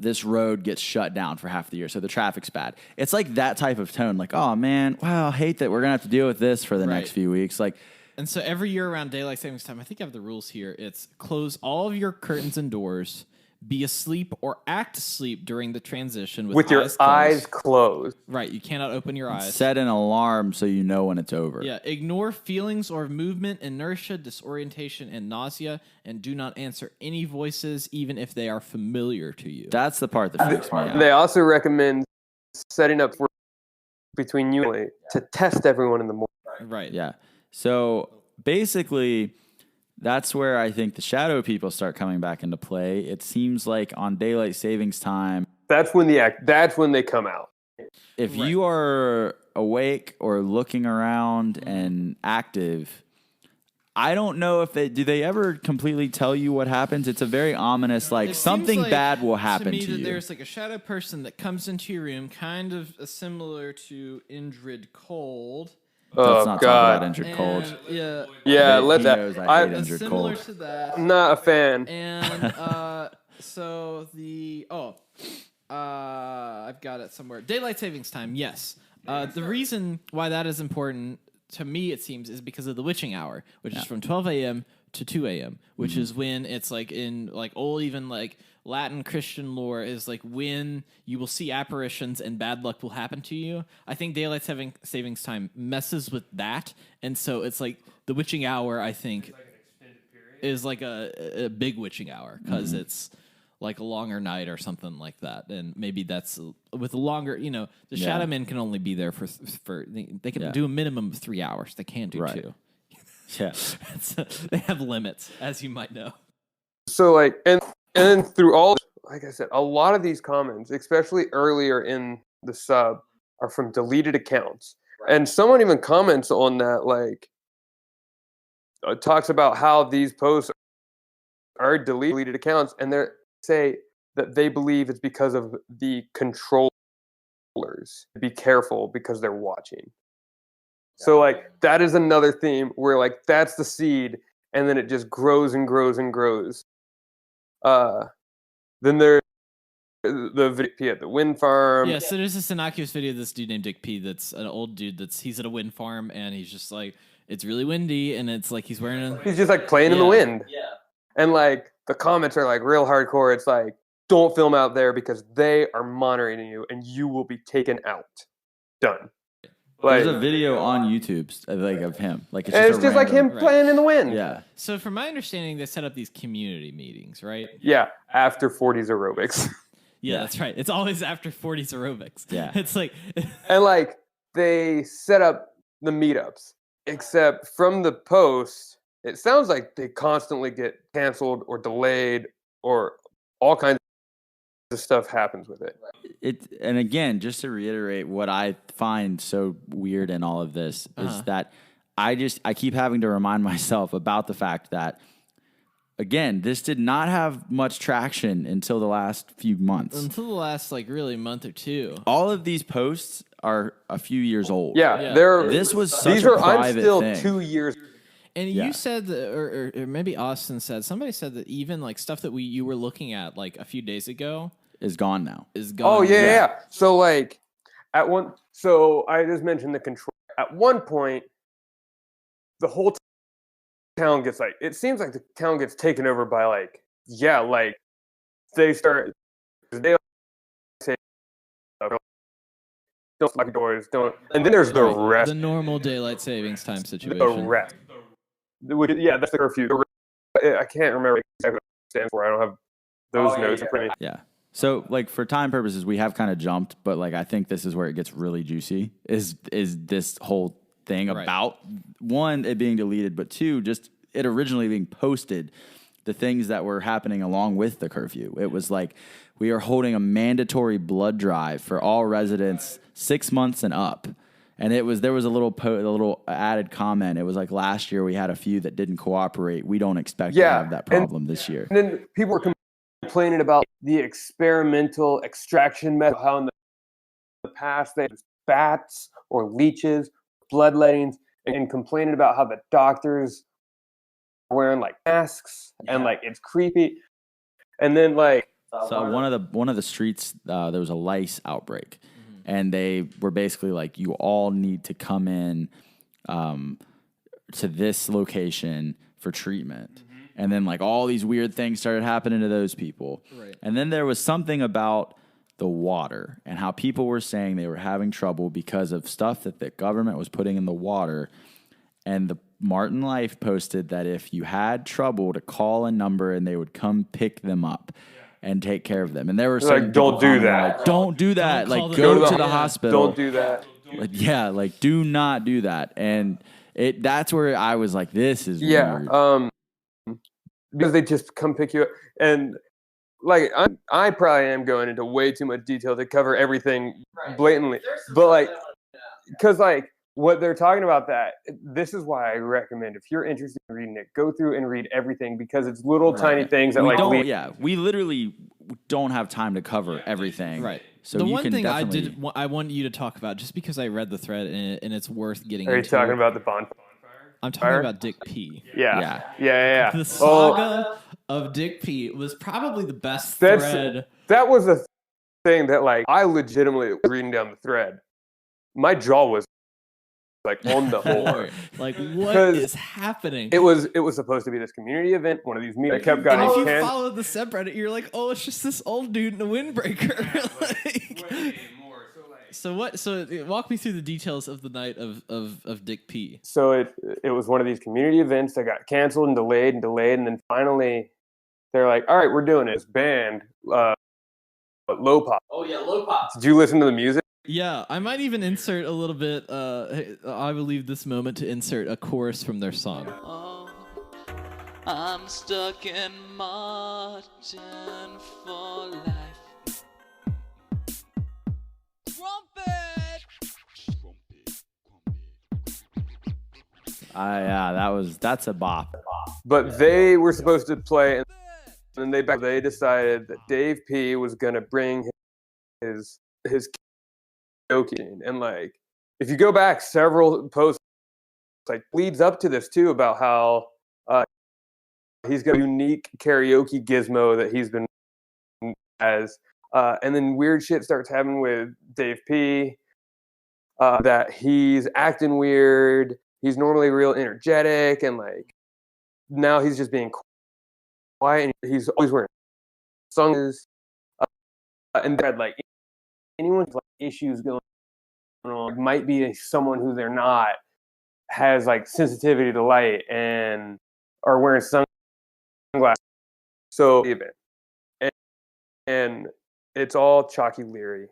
this road gets shut down for half the year, so the traffic's bad. It's like that type of tone, like, oh man, wow, I hate that we're gonna have to deal with this for the next few weeks. Like, and so every year around daylight savings time, I think I have the rules here. It's close all of your curtains and doors, be asleep or act asleep during the transition with your eyes closed. Right, you cannot open your eyes. Set an alarm so you know when it's over. Yeah, ignore feelings or movement, inertia, disorientation, and nausea, and do not answer any voices, even if they are familiar to you. That's the part that freaks me out. They also recommend setting up between you to test everyone in the morning. Right. Yeah. So basically, that's where I think the shadow people start coming back into play. It seems like on daylight savings time, that's when they come out. If you are awake or looking around and active, I don't know if do they ever completely tell you what happens? It's a very ominous, like something bad will happen to you. There's like a shadow person that comes into your room, kind of similar to Indrid Cold. Let's not talk about Injured Cold. Yeah, let that. I hate Injured similar Cold. to that. I'm not a fan. And so I've got it somewhere. Daylight savings time, yes. The reason why that is important to me, it seems, is because of the witching hour, which is from 12 a.m. to 2 a.m., which is when it's like in like old, even like Latin Christian lore is like when you will see apparitions and bad luck will happen to you. I think daylight savings time messes with that, and so it's like the witching hour. I think is like a big witching hour because it's like a longer night or something like that, and maybe that's with a longer. The shadow men can only be there for they can do a minimum of 3 hours. They can't do 2. Yeah, they have limits, as you might know. So like and then through all, like I said, a lot of these comments, especially earlier in the sub, are from deleted accounts. And someone even comments on that, like, talks about how these posts are deleted accounts, and they say that they believe it's because of the controllers. Be careful because they're watching. So, like, that is another theme where, like, that's the seed, and then it just grows and grows and grows. Then there's the video at the wind farm. Yeah, so there's this innocuous video of this dude named Dick P. That's an old dude he's at a wind farm, and he's just like, it's really windy, and it's like he's wearing he's just like playing in the wind. Yeah. And like the comments are like real hardcore. It's like, don't film out there because they are monitoring you and you will be taken out. Done. Like, there's a video on YouTube like of him. Like it's just like him playing in the wind. Yeah. So from my understanding, they set up these community meetings, right? Yeah, after 40s aerobics. Yeah, that's right. It's always after 40s aerobics. Yeah. It's like and like they set up the meetups, except from the post, it sounds like they constantly get canceled or delayed or all kinds of stuff happens with it. And again, just to reiterate, what I find so weird in all of this is that I keep having to remind myself about the fact that, again, this did not have much traction until the last few months. Until the last, like, really month or two. All of these posts are a few years old. Yeah. This was such a private I'm still thing. 2 years. And you said that, or maybe Austin said, somebody said that even like stuff that you were looking at like a few days ago is gone now. Oh yeah. So like so I just mentioned the control. At one point, the whole town gets like, it seems like the town gets taken over by like they start, they say, don't lock doors, don't, and then there's the rest. The normal daylight savings time situation. The rest. Yeah, that's the curfew. I can't remember exactly. stands for. I don't have those notes in front of me. Yeah. So, like, for time purposes, we have kind of jumped, but, like, I think this is where it gets really juicy, is this whole thing about, one, it being deleted, but two, just it originally being posted, the things that were happening along with the curfew. It was like, we are holding a mandatory blood drive for all residents 6 months and up. And there was a little added comment. It was like, last year we had a few that didn't cooperate. We don't expect to have that problem this year. And then people were complaining about the experimental extraction method, how in the past they used bats or leeches, bloodlettings, and complaining about how the doctors are wearing like masks and like it's creepy. And then like so one of the streets there was a lice outbreak, and they were basically like, you all need to come in to this location for treatment. And then, like, all these weird things started happening to those people. Right. And then there was something about the water and how people were saying they were having trouble because of stuff that the government was putting in the water. And the Marton Life posted that if you had trouble, to call a number and they would come pick them up and take care of them. And there were like, don't do that. Like, don't do that. Like, go to the hospital. Don't do that. Like, yeah, like, do not do that. And that's where I was like, this is weird. Because they just come pick you up. And like, I probably am going into way too much detail to cover everything blatantly. But like, because like what they're talking about, that this is why I recommend, if you're interested in reading it, go through and read everything, because it's little tiny things that we literally don't have time to cover everything. Right. So the one thing I want you to talk about, just because I read the thread and it's worth getting into. Are you talking about the bonfire? I'm talking about Dick P. Yeah. The saga of Dick P was probably the best thread. That was a thing that, like, I legitimately was reading down the thread. My jaw was like on the floor. Like, what is happening? It was supposed to be this community event. One of these meetings kept going. And if you follow the subreddit, you're like, oh, it's just this old dude in a windbreaker. Like, So walk me through the details of the night of Dick P. So it was one of these community events that got canceled and delayed, and then finally they're like, all right, we're doing this band, Low Pop. Oh yeah, Low Pop. Did you listen to the music? Yeah, I might even insert a little bit. I will leave this moment to insert a chorus from their song. Oh, I'm stuck in Marton for life. That's a bop. But they were supposed to play, and then they decided that Dave P was gonna bring his karaoke, and like, if you go back several posts, like, leads up to this too, about how he's got a unique karaoke gizmo that he's been as, and then weird shit starts happening with Dave P. That he's acting weird. He's normally real energetic, and like, now he's just being quiet, and he's always wearing songs. And had like, anyone with like issues going on, might be someone who they're not, has like sensitivity to light and are wearing sunglasses. So and it's all Chalky Leary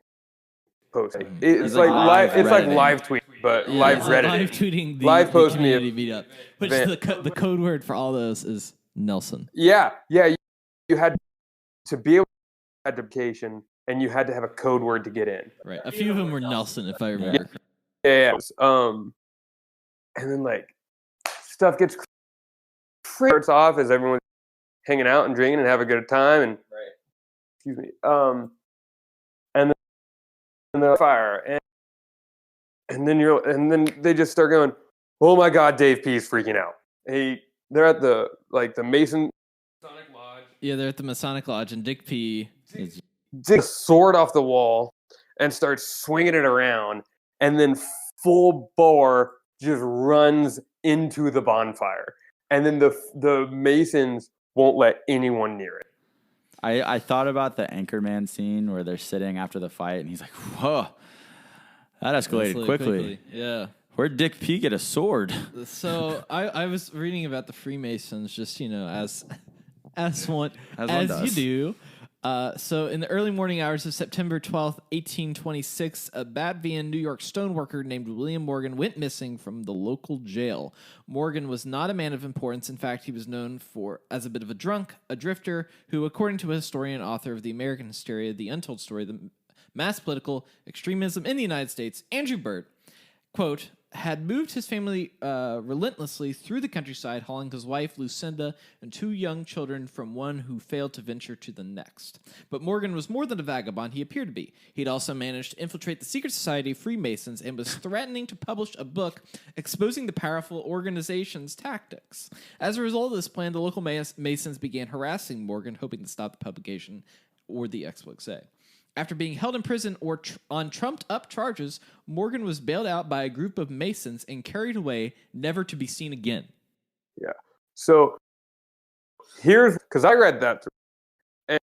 posting. It's like live tweet, but live Reddit. Live tweeting the community meetup, which the code word for all those is Nelson. Yeah. You had to be able to have identification, and you had to have a code word to get in. Right. A few of them were Nelson, if I remember. Yeah. And then like, stuff gets starts off as everyone's hanging out and drinking and have a good time, and excuse me. And the fire, and then they just start going, oh my God, Dave P's freaking out. They're at the Masonic Lodge. Yeah, they're at the Masonic Lodge, and Dick P takes a sword off the wall and starts swinging it around, and then full bore just runs into the bonfire, and then the Masons won't let anyone near it. I thought about the Anchorman scene where they're sitting after the fight, and he's like, whoa, that escalated quickly. Yeah. Where'd Dick P get a sword? So I was reading about the Freemasons, just, as as one does. you do. So in the early morning hours of September 12th, 1826, a Batvian New York stoneworker named William Morgan went missing from the local jail. Morgan was not a man of importance. In fact, he was known as a bit of a drunk, a drifter, who, according to a historian and author of The American Hysteria, The Untold Story, the Mass Political Extremism in the United States, Andrew Bird, quote, had moved his family relentlessly through the countryside, hauling his wife, Lucinda, and 2 young children from one who failed to venture to the next. But Morgan was more than a vagabond he appeared to be. He'd also managed to infiltrate the secret society of Freemasons and was threatening to publish a book exposing the powerful organization's tactics. As a result of this plan, the local Masons began harassing Morgan, hoping to stop the publication or the expose. After being held in prison on trumped-up charges, Morgan was bailed out by a group of Masons and carried away, never to be seen again. Yeah. So because I read that through,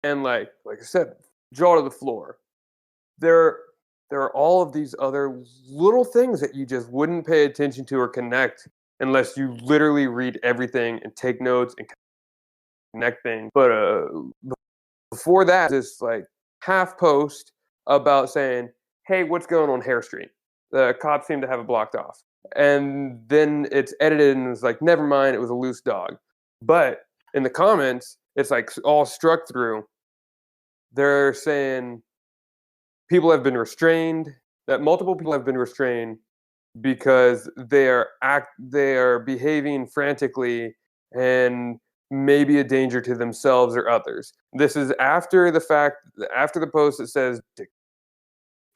and like I said, jaw to the floor. There are all of these other little things that you just wouldn't pay attention to or connect unless you literally read everything and take notes and connect things. But before that, this like half post about saying, hey, what's going on Hare Street? The cops seem to have it blocked off. And then it's edited and it's like, never mind, it was a loose dog. But in the comments, it's like all struck through. They're saying people have been restrained, that multiple people have been restrained because they are behaving frantically and maybe a danger to themselves or others. This is after the post that says Dick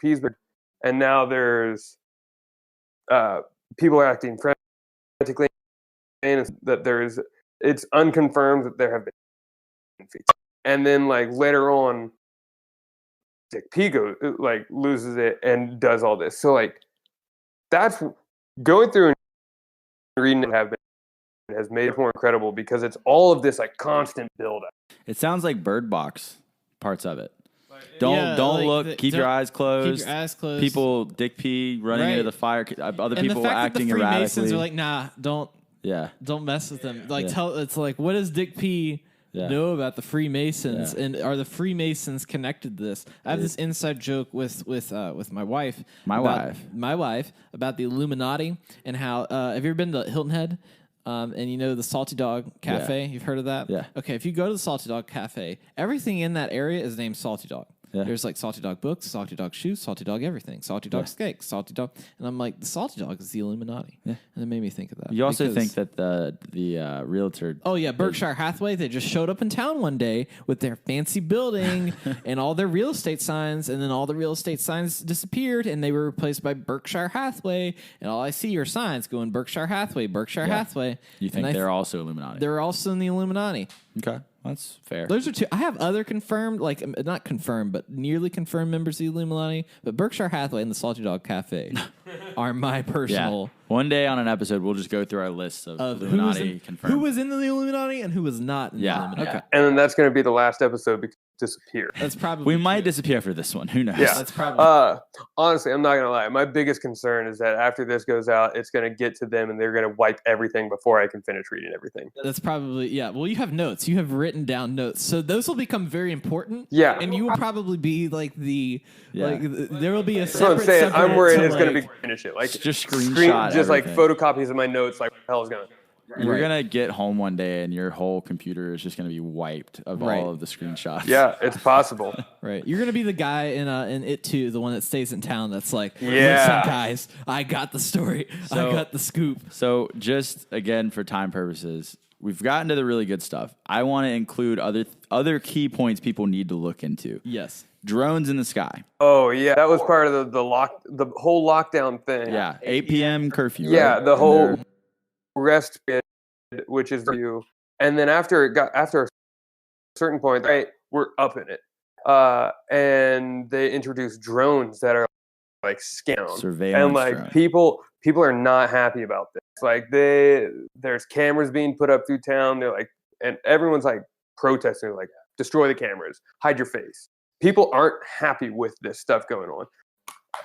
Peasberg, and now there's people acting frantically, and that it's unconfirmed that there have been feats. And then like later on, Dick P loses it and does all this. So like that's going through and reading it has made it more incredible because it's all of this like constant build-up. It sounds like Bird Box parts of it. Don't look. Keep your eyes closed. Keep your eyes closed. People, Dick P, running into the fire. Other people the fact acting that the erratically. Freemasons are like, nah, don't mess with them. Like, it's like, what does Dick P know about the Freemasons, and are the Freemasons connected to this? I have this inside joke with my wife. My wife about the Illuminati and how. Have you ever been to Hilton Head? And you know the Salty Dog Cafe? Yeah. You've heard of that? Yeah. Okay, if you go to the Salty Dog Cafe, everything in that area is named Salty Dog. Yeah. There's like Salty Dog books, Salty Dog shoes, Salty Dog everything, Salty Dog steaks, Salty Dog. And I'm like, the Salty Dog is the Illuminati. Yeah. And it made me think of that. You also think that the realtor... Oh, yeah, Berkshire Hathaway, they just showed up in town one day with their fancy building and all their real estate signs, and then all the real estate signs disappeared, and they were replaced by Berkshire Hathaway, and all I see are signs going Berkshire Hathaway, Berkshire Hathaway. You think they're also Illuminati? They're also in the Illuminati. Okay. That's fair. Those are two. I have other confirmed, like not confirmed, but nearly confirmed members of the Illuminati. But Berkshire Hathaway and the Salty Dog Cafe are my personal. Yeah. One day on an episode, we'll just go through our list of Illuminati confirmed. Who was in the Illuminati and who was not in the Illuminati. Okay. And then that's going to be the last episode because disappear. That's probably we might disappear for this one. Who knows? Yeah. That's probably honestly, I'm not gonna lie. My biggest concern is that after this goes out, it's gonna get to them and they're gonna wipe everything before I can finish reading everything. That's probably Well, you have notes. You have written down notes, so those will become very important. Yeah, and you will probably be like there will be a. That's what I'm saying. I'm worried it's gonna be finish it like just screenshot, just like photocopies of my notes. Like what the hell is going? You're going to get home one day and your whole computer is just going to be wiped of all of the screenshots. Yeah, it's possible. Right. You're going to be the guy in It Too, the one that stays in town that's like, listen, guys, I got the story. I got the scoop. So just, again, for time purposes, we've gotten to the really good stuff. I want to include other key points people need to look into. Yes. Drones in the sky. Oh, yeah. That was part of the whole lockdown thing. Yeah. 8 p.m. curfew. Yeah, right? The whole rest period, which is you, and then after a certain point, right, we're up in it, and they introduced drones that are like scam surveillance, and like drone. People are not happy about this. Like there's cameras being put up through town. They're like, and everyone's like protesting, like destroy the cameras, hide your face. People aren't happy with this stuff going on.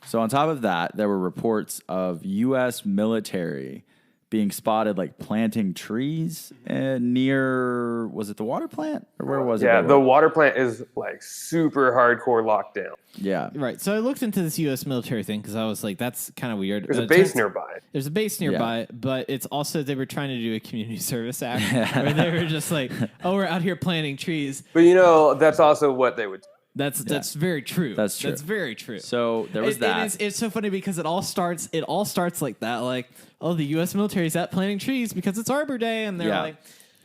So on top of that, there were reports of U.S. military being spotted like planting trees near, was it the water plant or where was it? Yeah, the water plant is like super hardcore lockdown. Yeah. Right. So I looked into this U.S. military thing because I was like, that's kind of weird. There's a base nearby. There's a base nearby, but it's also they were trying to do a community service act where they were just like, oh, we're out here planting trees. But that's also what they would. That's very true. That's true. That's very true. So there was that. It's so funny because it all starts like that. Like, oh, the U.S. military is out planting trees because it's Arbor Day, and they're like,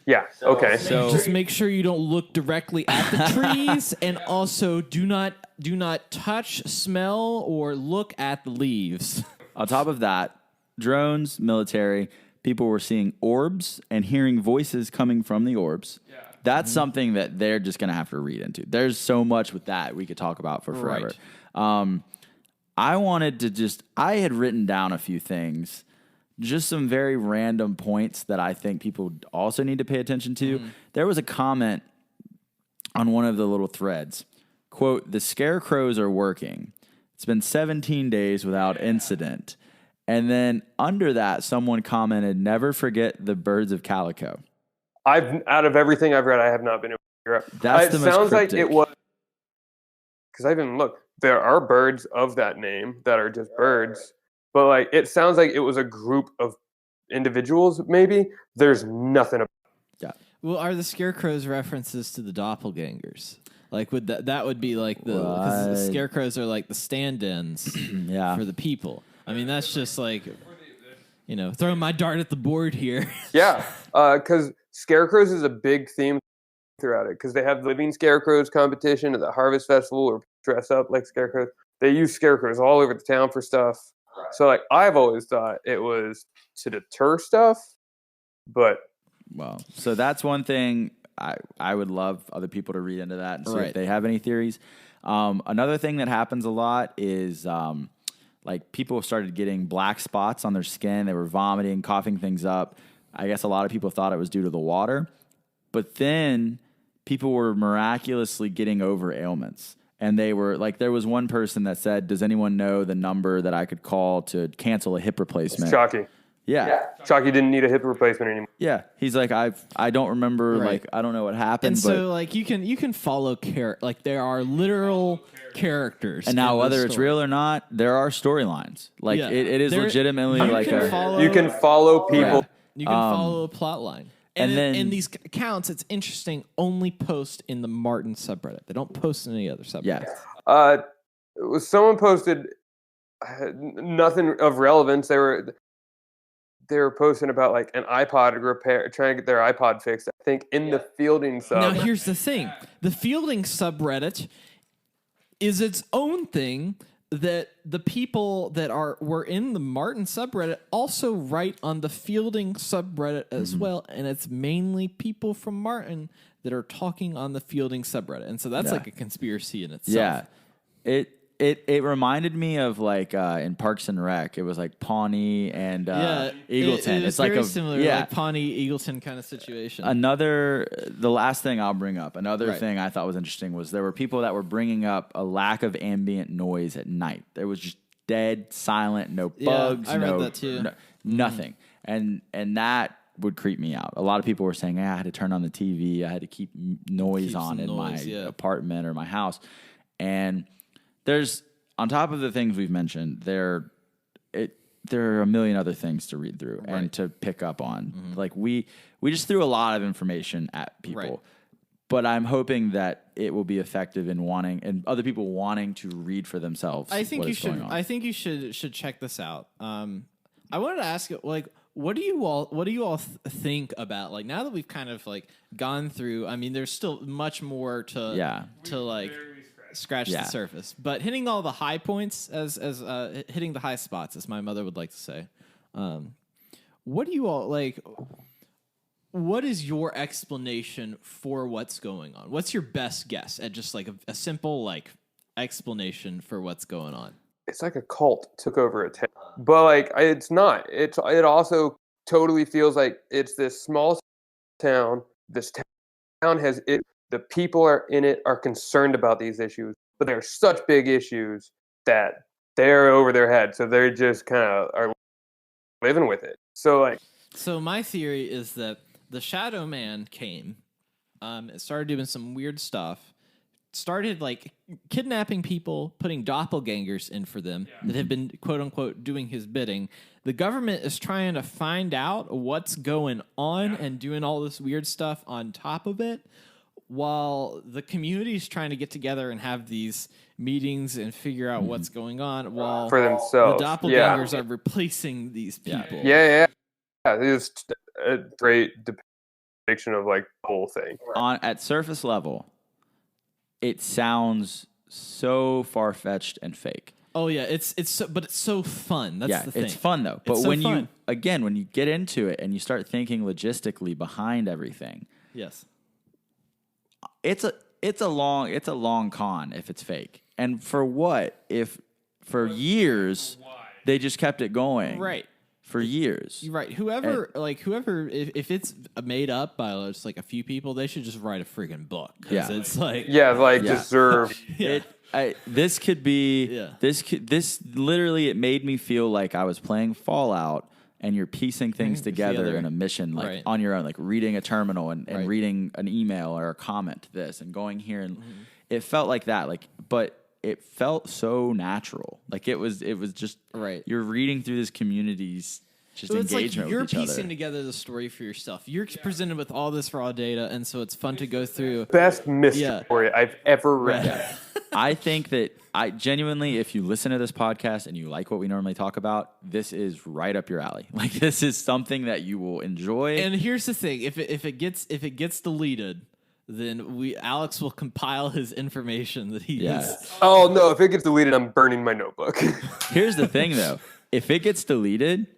yeah, okay. So just make sure you don't look directly at the trees, and also do not touch, smell, or look at the leaves. On top of that, drones, military, people were seeing orbs and hearing voices coming from the orbs. Yeah. That's something that they're just going to have to read into. There's so much with that we could talk about for forever. Right. I had written down a few things, just some very random points that I think people also need to pay attention to. There was a comment on one of the little threads, quote, "The scarecrows are working. It's been 17 days without incident." And then under that, someone commented, "Never forget the birds of calico." Out of everything I've read, I have not been able to figure out. That's the most sounds cryptic. like it was, because I didn't look. There are birds of that name that are just birds, but like it sounds like it was a group of individuals. Maybe there's nothing about. Yeah. Well, are the scarecrows references to the doppelgangers? Like, would that would be like because the scarecrows are like the stand-ins for the people. I mean, that's just like, throwing my dart at the board here. Yeah, because scarecrows is a big theme throughout it, because they have the Living Scarecrows competition at the Harvest Festival or dress up like scarecrows. They use scarecrows all over the town for stuff. So like I've always thought it was to deter stuff, but so that's one thing I would love other people to read into that and see if they have any theories. Another thing that happens a lot is like people started getting black spots on their skin. They were vomiting, coughing things up. I guess a lot of people thought it was due to the water, but then people were miraculously getting over ailments. And they were like, there was one person that said, "Does anyone know the number that I could call to cancel a hip replacement?" Chalky. Yeah. Chalky didn't need a hip replacement anymore. Yeah. He's like, I don't remember, like, I don't know what happened. And so, like, you can follow like there are literal characters. And now, whether it's real or not, there are storylines. Like, it is legitimately like you can follow people. Yeah. You can follow a plot line. And then in these accounts, it's interesting, only post in the Marton subreddit. They don't post in any other subreddit. Yeah. Someone posted nothing of relevance. They were posting about like an iPod repair, trying to get their iPod fixed. I think in the fielding sub. Now here's the thing: the fielding subreddit is its own thing. That the people that were in the Marton subreddit also write on the fielding subreddit as well, and it's mainly people from Marton that are talking on the fielding subreddit, and so that's like a conspiracy in itself. Yeah, it reminded me of like in Parks and Rec, it was like Pawnee and Eagleton. It's like very a similar, like Pawnee Eagleton kind of situation. The last thing I'll bring up, another thing I thought was interesting was there were people that were bringing up a lack of ambient noise at night. There was just dead, silent, no bugs, I read that too. Nothing, and that would creep me out. A lot of people were saying, I had to turn on the TV, I had to keep noise on in my apartment or my house, and there's, on top of the things we've mentioned, there are a million other things to read through and to pick up on. Like we just threw a lot of information at people, but I'm hoping that it will be effective in other people wanting to read for themselves. I think you should. I think you should check this out. I wanted to ask you, like, what do you all think about, like, now that we've kind of like gone through? I mean, there's still much more to like scratch the surface, but hitting all the high points as hitting the high spots, as my mother would like to say. What do you all like? What is your explanation for what's going on? What's your best guess at just like a simple like explanation for what's going on? It's like a cult took over a town, but like it's not. It also totally feels like it's this small town. This town has it. The people are in it are concerned about these issues, but they're such big issues that they're over their head. So they're just kind of are living with it. So like So my theory is that the Shadow Man came, started doing some weird stuff, started like kidnapping people, putting doppelgangers in for them that have been quote unquote doing his bidding. The government is trying to find out what's going on and doing all this weird stuff on top of it, while the community is trying to get together and have these meetings and figure out what's going on, while for themselves. the doppelgangers are replacing these people. Yeah. It is a great depiction of like the whole thing. At surface level, it sounds so far-fetched and fake. Oh yeah, but it's so fun. That's the thing. It's fun though. But when you get into it and you start thinking logistically behind everything, yes, it's a long con if it's fake. And for what? If for years they just kept it going, right? For years, right? Whoever, if it's made up by just like a few people, they should just write a friggin' book. Yeah, it's like deserve. This could be this literally. It made me feel like I was playing Fallout, and you're piecing things together in a mission, like on your own, like reading a terminal and reading an email or a comment to this, and going here, and it felt like that. But it felt so natural. Like it was just you're reading through this community's just so it's engagement like you're with each piecing other. together the story for yourself. You're presented with all this raw data, and so it's fun to go through. Best mystery story I've ever read. Yeah. I think that I genuinely, if you listen to this podcast and you like what we normally talk about, this is right up your alley. Like this is something that you will enjoy. And here's the thing: if it gets deleted, then Alex will compile his information that he has. Oh no! If it gets deleted, I'm burning my notebook. Here's the thing, though: if it gets deleted,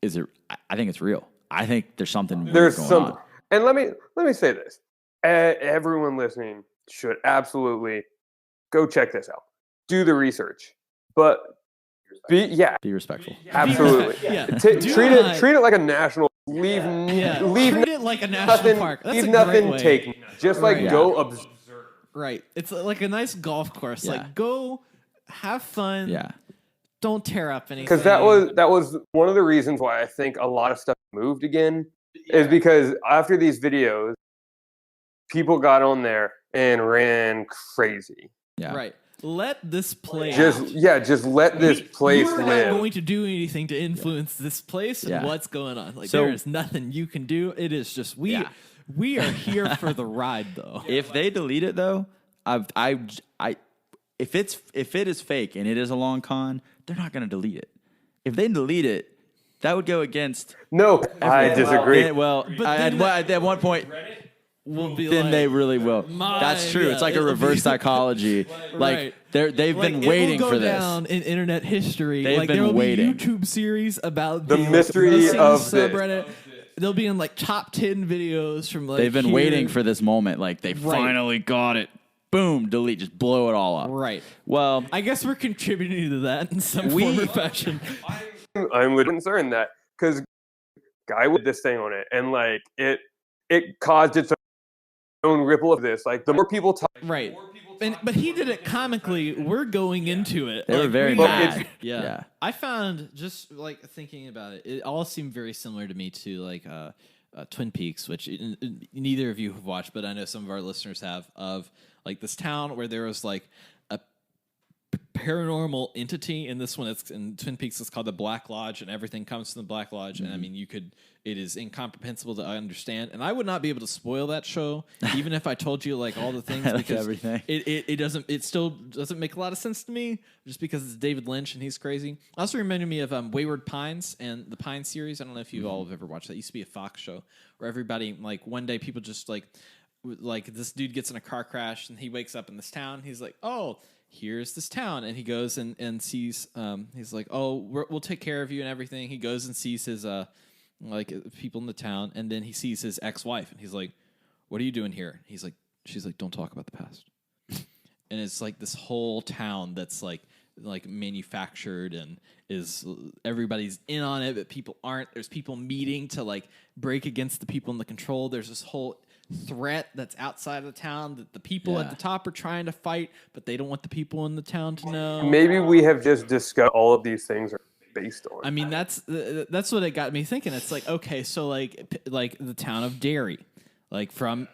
I think it's real. I think there's something weird going on. And let me say this: everyone listening should absolutely go check this out. Do the research, but be respectful. Absolutely, treat it like a national. Leave treat it like a national park. That's leave a nothing great way. taken. Just go observe. Right. It's like a nice golf course. Yeah. Like go have fun. Yeah. Don't tear up anything. Because that was one of the reasons why I think a lot of stuff moved again is because after these videos, people got on there and ran crazy. Yeah. Right. Let this play just let this place live. live. You're not going to do anything to influence this place and what's going on. Like there is nothing you can do. It is just we are here for the ride, though. If they delete it, though, if it is fake and it is a long con, they're not going to delete it. If they delete it, that would go against. No, I disagree. At one point. They really will. That's true. It's like a reverse psychology. Like they've been waiting for this. Down in internet history. They've been waiting. Be YouTube series about the mystery of subreddit. This. They'll be in like top 10 videos from like. They've been waiting for this moment. Like they finally got it. Boom, delete, just blow it all up. Right. Well, I guess we're contributing to that in some form or fashion. I'm concerned that because guy with this thing on it, and like it caused its own ripple of this. Like the more people talk, right. But he did it comically. We're going into it. They were very mad. Yeah. I found just like thinking about it, it all seemed very similar to me to like Twin Peaks, which neither of you have watched, but I know some of our listeners have, of like this town where there was like a paranormal entity. In this one, it's in Twin Peaks, it's called the Black Lodge, and everything comes from the Black Lodge. And I mean, it is incomprehensible to understand. And I would not be able to spoil that show, even if I told you like all the things, because everything. It still doesn't make a lot of sense to me, just because it's David Lynch and he's crazy. It also reminded me of Wayward Pines and the Pine series. I don't know if you all have ever watched that. It used to be a Fox show where everybody, like one day people just like this dude gets in a car crash and he wakes up in this town. He's like, oh, here's this town. And he goes and sees, he's like, oh, we'll take care of you and everything. He goes and sees his, like people in the town. And then he sees his ex-wife and he's like, what are you doing here? She's like, don't talk about the past. And it's like this whole town that's like manufactured and everybody's in on it, but people aren't. There's people meeting to like break against the people in the control. There's this whole threat that's outside of the town that the people at the top are trying to fight, but they don't want the people in the town to know. Maybe we have just discussed all of these things based on. I mean, that's what it got me thinking. It's like, okay, so like the town of Derry, like from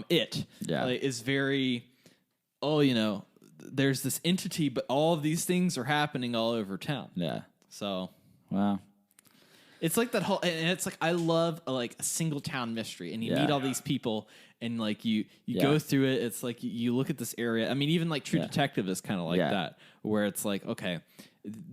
it, like, is very, there's this entity, but all of these things are happening all over town. Yeah. So, wow. It's like that whole, and it's like, I love like a single town mystery, and you meet all these people, and like you go through it. It's like you look at this area. I mean, even like True Detective is kind of like that, where it's like, okay,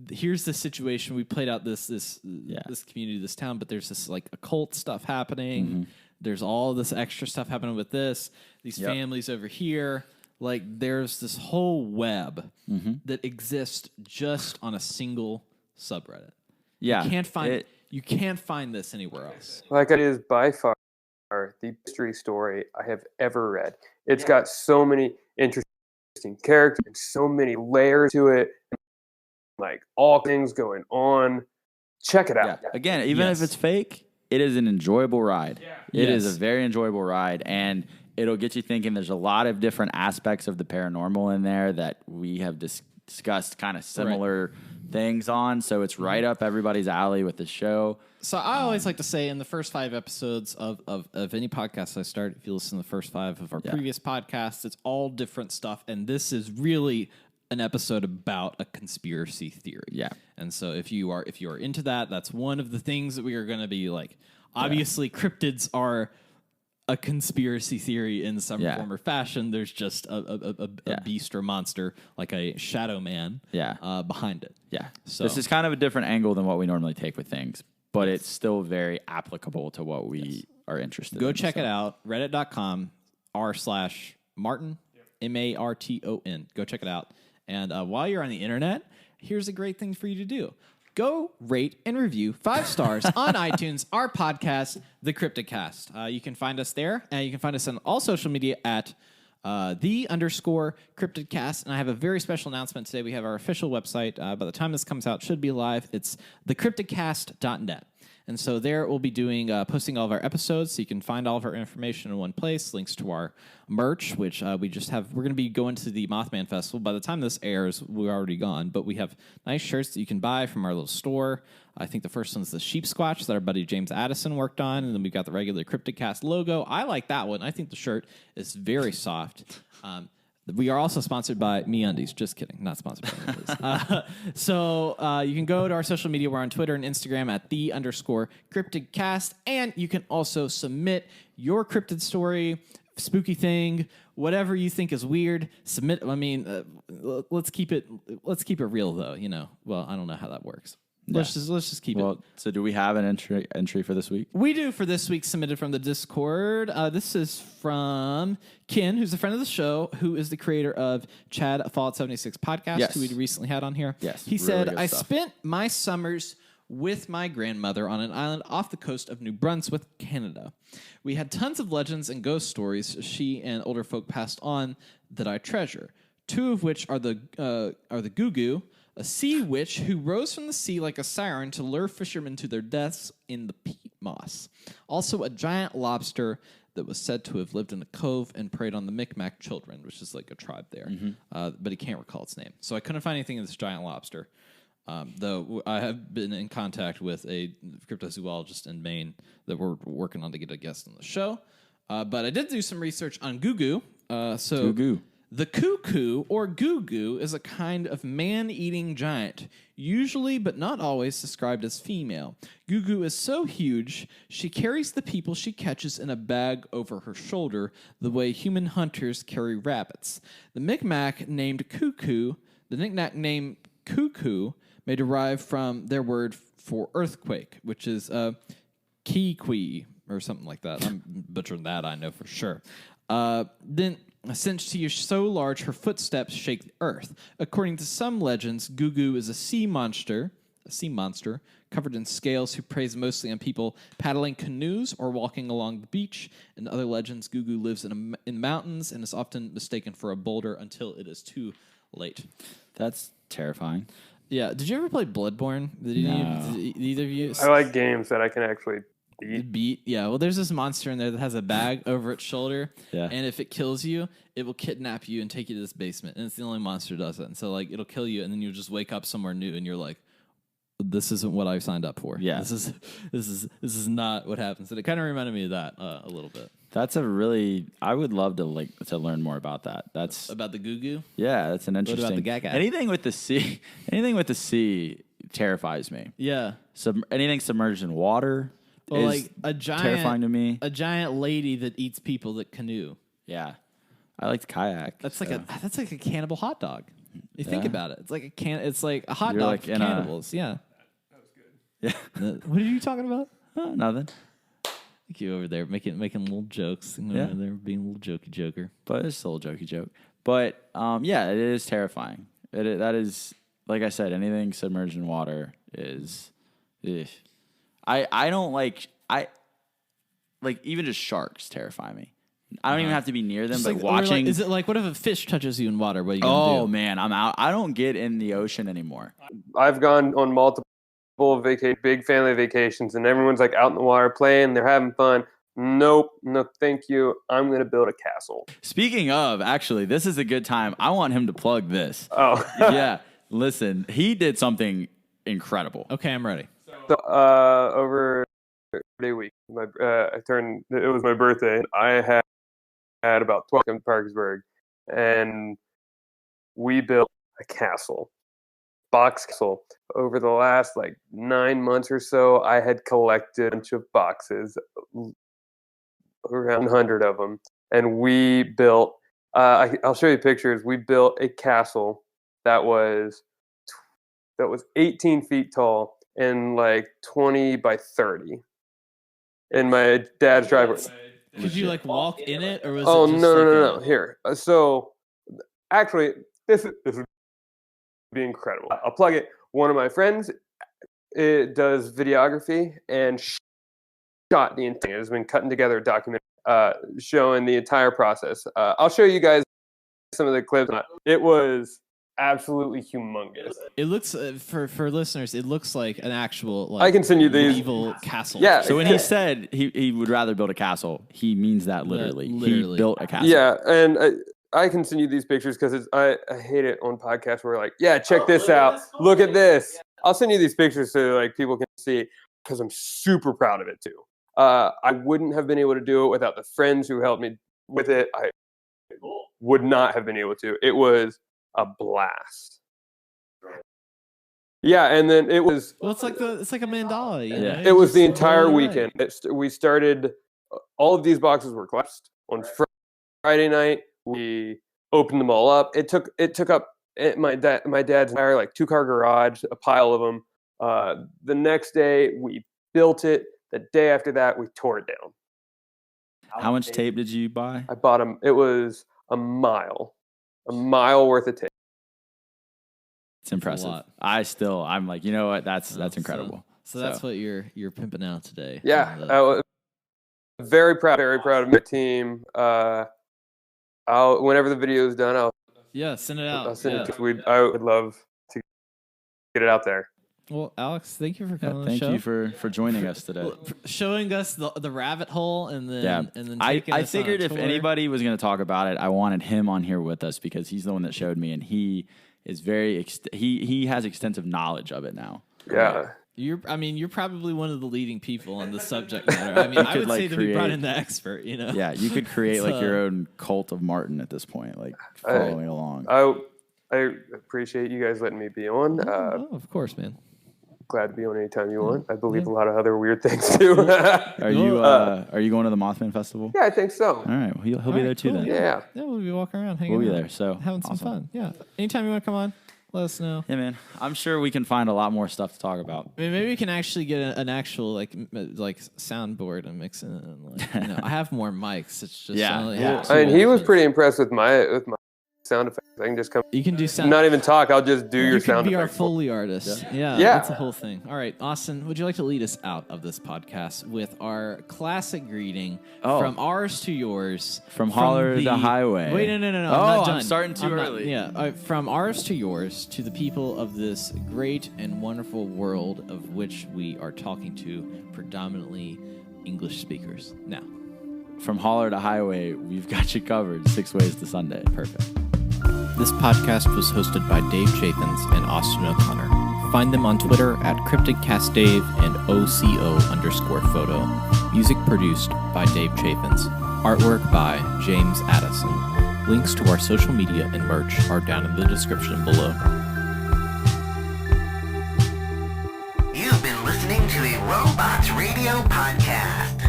here's the situation. We played out this community, this town, but there's this like occult stuff happening. Mm-hmm. There's all this extra stuff happening with these families over here. Like there's this whole web that exists just on a single subreddit. Yeah, you can't find this anywhere else. Like, it is by far the mystery story I have ever read. It's got so many interesting characters and so many layers to it, like all things going on. Check it out. Yeah. Again, even if it's fake, it is an enjoyable ride. Yeah. It is a very enjoyable ride, and it'll get you thinking. There's a lot of different aspects of the paranormal in there that we have discussed kind of similar things on, so it's right up everybody's alley with the show. So I always like to say, in the first 5 episodes of any podcast I start, if you listen to the first 5 of our previous podcasts, it's all different stuff, and this is really an episode about a conspiracy theory. Yeah. And so if you are into that, that's one of the things that we are going to be like. Obviously, cryptids are a conspiracy theory in some form or fashion. There's just a beast or monster, like a shadow man, behind it. Yeah. So this is kind of a different angle than what we normally take with things, but it's still very applicable to what we are interested in. Go check it out. Reddit.com/Marton, Marton. Go check it out. And while you're on the internet, here's a great thing for you to do. Go rate and review 5 stars on iTunes, our podcast, The Cryptid Cast. You can find us there, and you can find us on all social media at _Cryptid Cast. And I have a very special announcement today. We have our official website. By the time this comes out, it should be live. It's thecryptidcast.net. And so there we'll be doing posting all of our episodes, so you can find all of our information in one place, links to our merch, which we just have. We're going to be going to the Mothman Festival. By the time this airs, we're already gone, but we have nice shirts that you can buy from our little store. I think the first one's the Sheep Squatch that our buddy James Addison worked on, and then we've got the regular Cryptidcast logo. I like that one. I think the shirt is very soft. We are also sponsored by MeUndies. Just kidding. Not sponsored by MeUndies. So you can go to our social media. We're on Twitter and Instagram at _CryptidCast. And you can also submit your cryptid story, spooky thing, whatever you think is weird. Submit. I mean, let's keep it real, though. Well, I don't know how that works. Yeah. Let's just keep it. So do we have an entry for this week? We do for this week, submitted from the Discord. This is from Ken, who's a friend of the show, who is the creator of Chad Fallout 76 podcast, who we recently had on here. Yes, he said, I spent my summers with my grandmother on an island off the coast of New Brunswick, Canada. We had tons of legends and ghost stories she and older folk passed on that I treasure. 2 of which are the Gugu, a sea witch who rose from the sea like a siren to lure fishermen to their deaths in the peat moss. Also, a giant lobster that was said to have lived in a cove and preyed on the Micmac children, which is like a tribe there. But he can't recall its name. So I couldn't find anything in this giant lobster. Though I have been in contact with a cryptozoologist in Maine that we're working on to get a guest on the show. But I did do some research on Gugu. Gugu. The cuckoo, or gugu, is a kind of man-eating giant, usually but not always described as female. Gugu is so huge, she carries the people she catches in a bag over her shoulder, the way human hunters carry rabbits. The Micmac named cuckoo, the knickknack name cuckoo, may derive from their word for earthquake, which is kiwi, or something like that. I'm butchering that, I know for sure. Since she is so large, her footsteps shake the earth. According to some legends, Gugu is a sea monster covered in scales who preys mostly on people paddling canoes or walking along the beach. In other legends, Gugu lives in mountains and is often mistaken for a boulder until it is too late. That's terrifying. Yeah. Did you ever play Bloodborne? No. Did either of you? I like games that I can actually beat. Yeah, well, there's this monster in there that has a bag over its shoulder, and if it kills you, it will kidnap you and take you to this basement, and it's the only monster that does it. And so, like, it'll kill you, and then you'll just wake up somewhere new, and you're like, this isn't what I signed up for. Yeah. This is not what happens. And it kind of reminded me of that a little bit. That's I would love to learn more about that. That's about the goo-goo? Yeah, that's an interesting. What about the gaga? Anything with the sea terrifies me. Yeah. Anything submerged in water is terrifying to me. A giant lady that eats people that canoe. Yeah. I like to kayak. That's like a cannibal hot dog. You think about it. It's like a hot dog like for cannibals. Yeah. That was good. Yeah. What are you talking about? Nothing. Like you over there making little jokes. Over there being a little jokey joker. But it's still a jokey joke. But yeah, it is terrifying. That is, like I said, anything submerged in water is. I don't like even just sharks terrify me. I don't even have to be near them, but watching. Is it like, what if a fish touches you in water? What are you gonna do? Oh man, I'm out. I don't get in the ocean anymore. I've gone on multiple big family vacations, and everyone's like out in the water playing. They're having fun. Nope, no, thank you. I'm gonna build a castle. Speaking of, actually, this is a good time. I want him to plug this. Oh, yeah. Listen, he did something incredible. Okay, I'm ready. So, over birthday week, it was my birthday. I had about 12 in Parkersburg, and we built a castle, box castle. Over the last 9 months or so, I had collected a bunch of boxes, around 100 of them, and we built. I'll show you pictures. We built a castle that was 18 feet tall and 20 by 30 in my dad's driveway. Could you walk in it, or was it? Oh, just no. Here, so actually, this would be incredible. I'll plug it. One of my friends does videography and shot the entire. It has been cutting together a documentary showing the entire process. I'll show you guys some of the clips. It was absolutely humongous. It looks for listeners. It looks like an actual. I can send you these medieval castle. Yeah. So when he said he would rather build a castle, he means that literally. Literally. He built a castle. Yeah, and I can send you these pictures because I hate it on podcasts where check this out. Look at this. I'll send you these pictures so people can see because I'm super proud of it too. I wouldn't have been able to do it without the friends who helped me with it. I would not have been able to. It was a blast. Yeah, and then it was. Well, it's like a mandala. You know? It was the entire weekend. We started. All of these boxes were collapsed on Friday night. We opened them all up. It took up my dad's entire 2-car garage, a pile of them. The next day we built it. The day after that we tore it down. How much tape did you buy? I bought them. It was a mile worth of tape. It's impressive. I'm like, you know what? That's incredible. So that's what you're pimping out today. Yeah. Very proud of my team. Whenever the video is done, send it out. I'll send it to. I would love to get it out there. Well, Alex, thank you for coming on the show. Thank you for joining us today. Showing us the rabbit hole and then I figured if anybody was going to talk about it, I wanted him on here with us because he's the one that showed me, and he is he has extensive knowledge of it now. Yeah. You're probably one of the leading people on the subject matter. I mean, I would say that we brought in the expert, you know? Yeah, you could create your own cult of Marton at this point, following along. I appreciate you guys letting me be on. Of course, man. Glad to be on anytime you want. I believe a lot of other weird things too. Are you going to the Mothman Festival? Yeah, I think so. All right, well, he'll be there too then. Yeah, we'll be walking around, hanging out. We'll be there, so having some fun. Yeah, anytime you want to come on, let us know. Yeah, man. I'm sure we can find a lot more stuff to talk about. I mean, maybe we can actually get an actual soundboard and mix it. And, I have more mics. It's just he was pretty impressed with my sound effects. I can just come. You can do sound. Not even talk. I'll just do your sound effects. You can be our Foley artist. Yeah. That's the whole thing. All right, Austin, would you like to lead us out of this podcast with our classic greeting from ours to yours, from holler to highway? Wait, no. I'm starting too early. From ours to yours to the people of this great and wonderful world of which we are talking to, predominantly English speakers. Now, from holler to highway, we've got you covered 6 ways to Sunday. Perfect. This podcast was hosted by Dave Chathins and Austin O'Connor. Find them on Twitter at CryptidCastDave and OCO_photo. Music produced by Dave Chaffins. Artwork by James Addison. Links to our social media and merch are down in the description below. You've been listening to a Robots Radio podcast.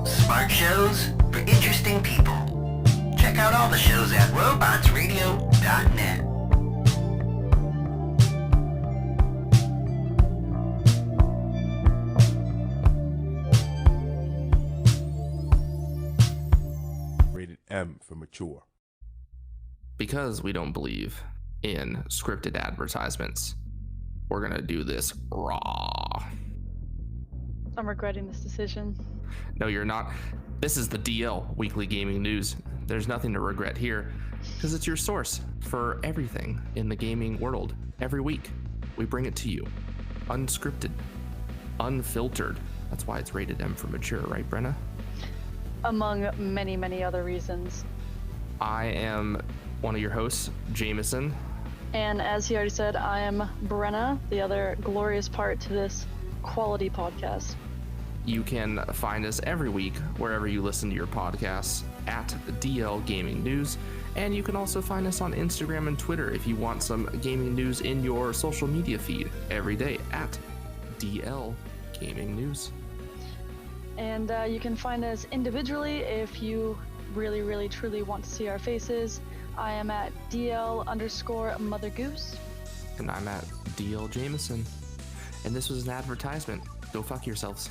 Smart shows for interesting people. Check out all the shows at robotsradio.net. Rated M for mature. Because we don't believe in scripted advertisements, we're gonna do this raw. I'm regretting this decision. No, you're not. This is the DL Weekly Gaming News. There's nothing to regret here, because it's your source for everything in the gaming world. Every week, we bring it to you. Unscripted, unfiltered. That's why it's rated M for mature, right, Brenna? Among many, many other reasons. I am one of your hosts, Jameson. And as he already said, I am Brenna, the other glorious part to this quality podcast. You can find us every week wherever you listen to your podcasts at DL Gaming News. And you can also find us on Instagram and Twitter if you want some gaming news in your social media feed every day at DL Gaming News. And you can find us individually if you really, really, truly want to see our faces. I am at DL_Mother Goose. And I'm at DL Jameson. And this was an advertisement. Go fuck yourselves.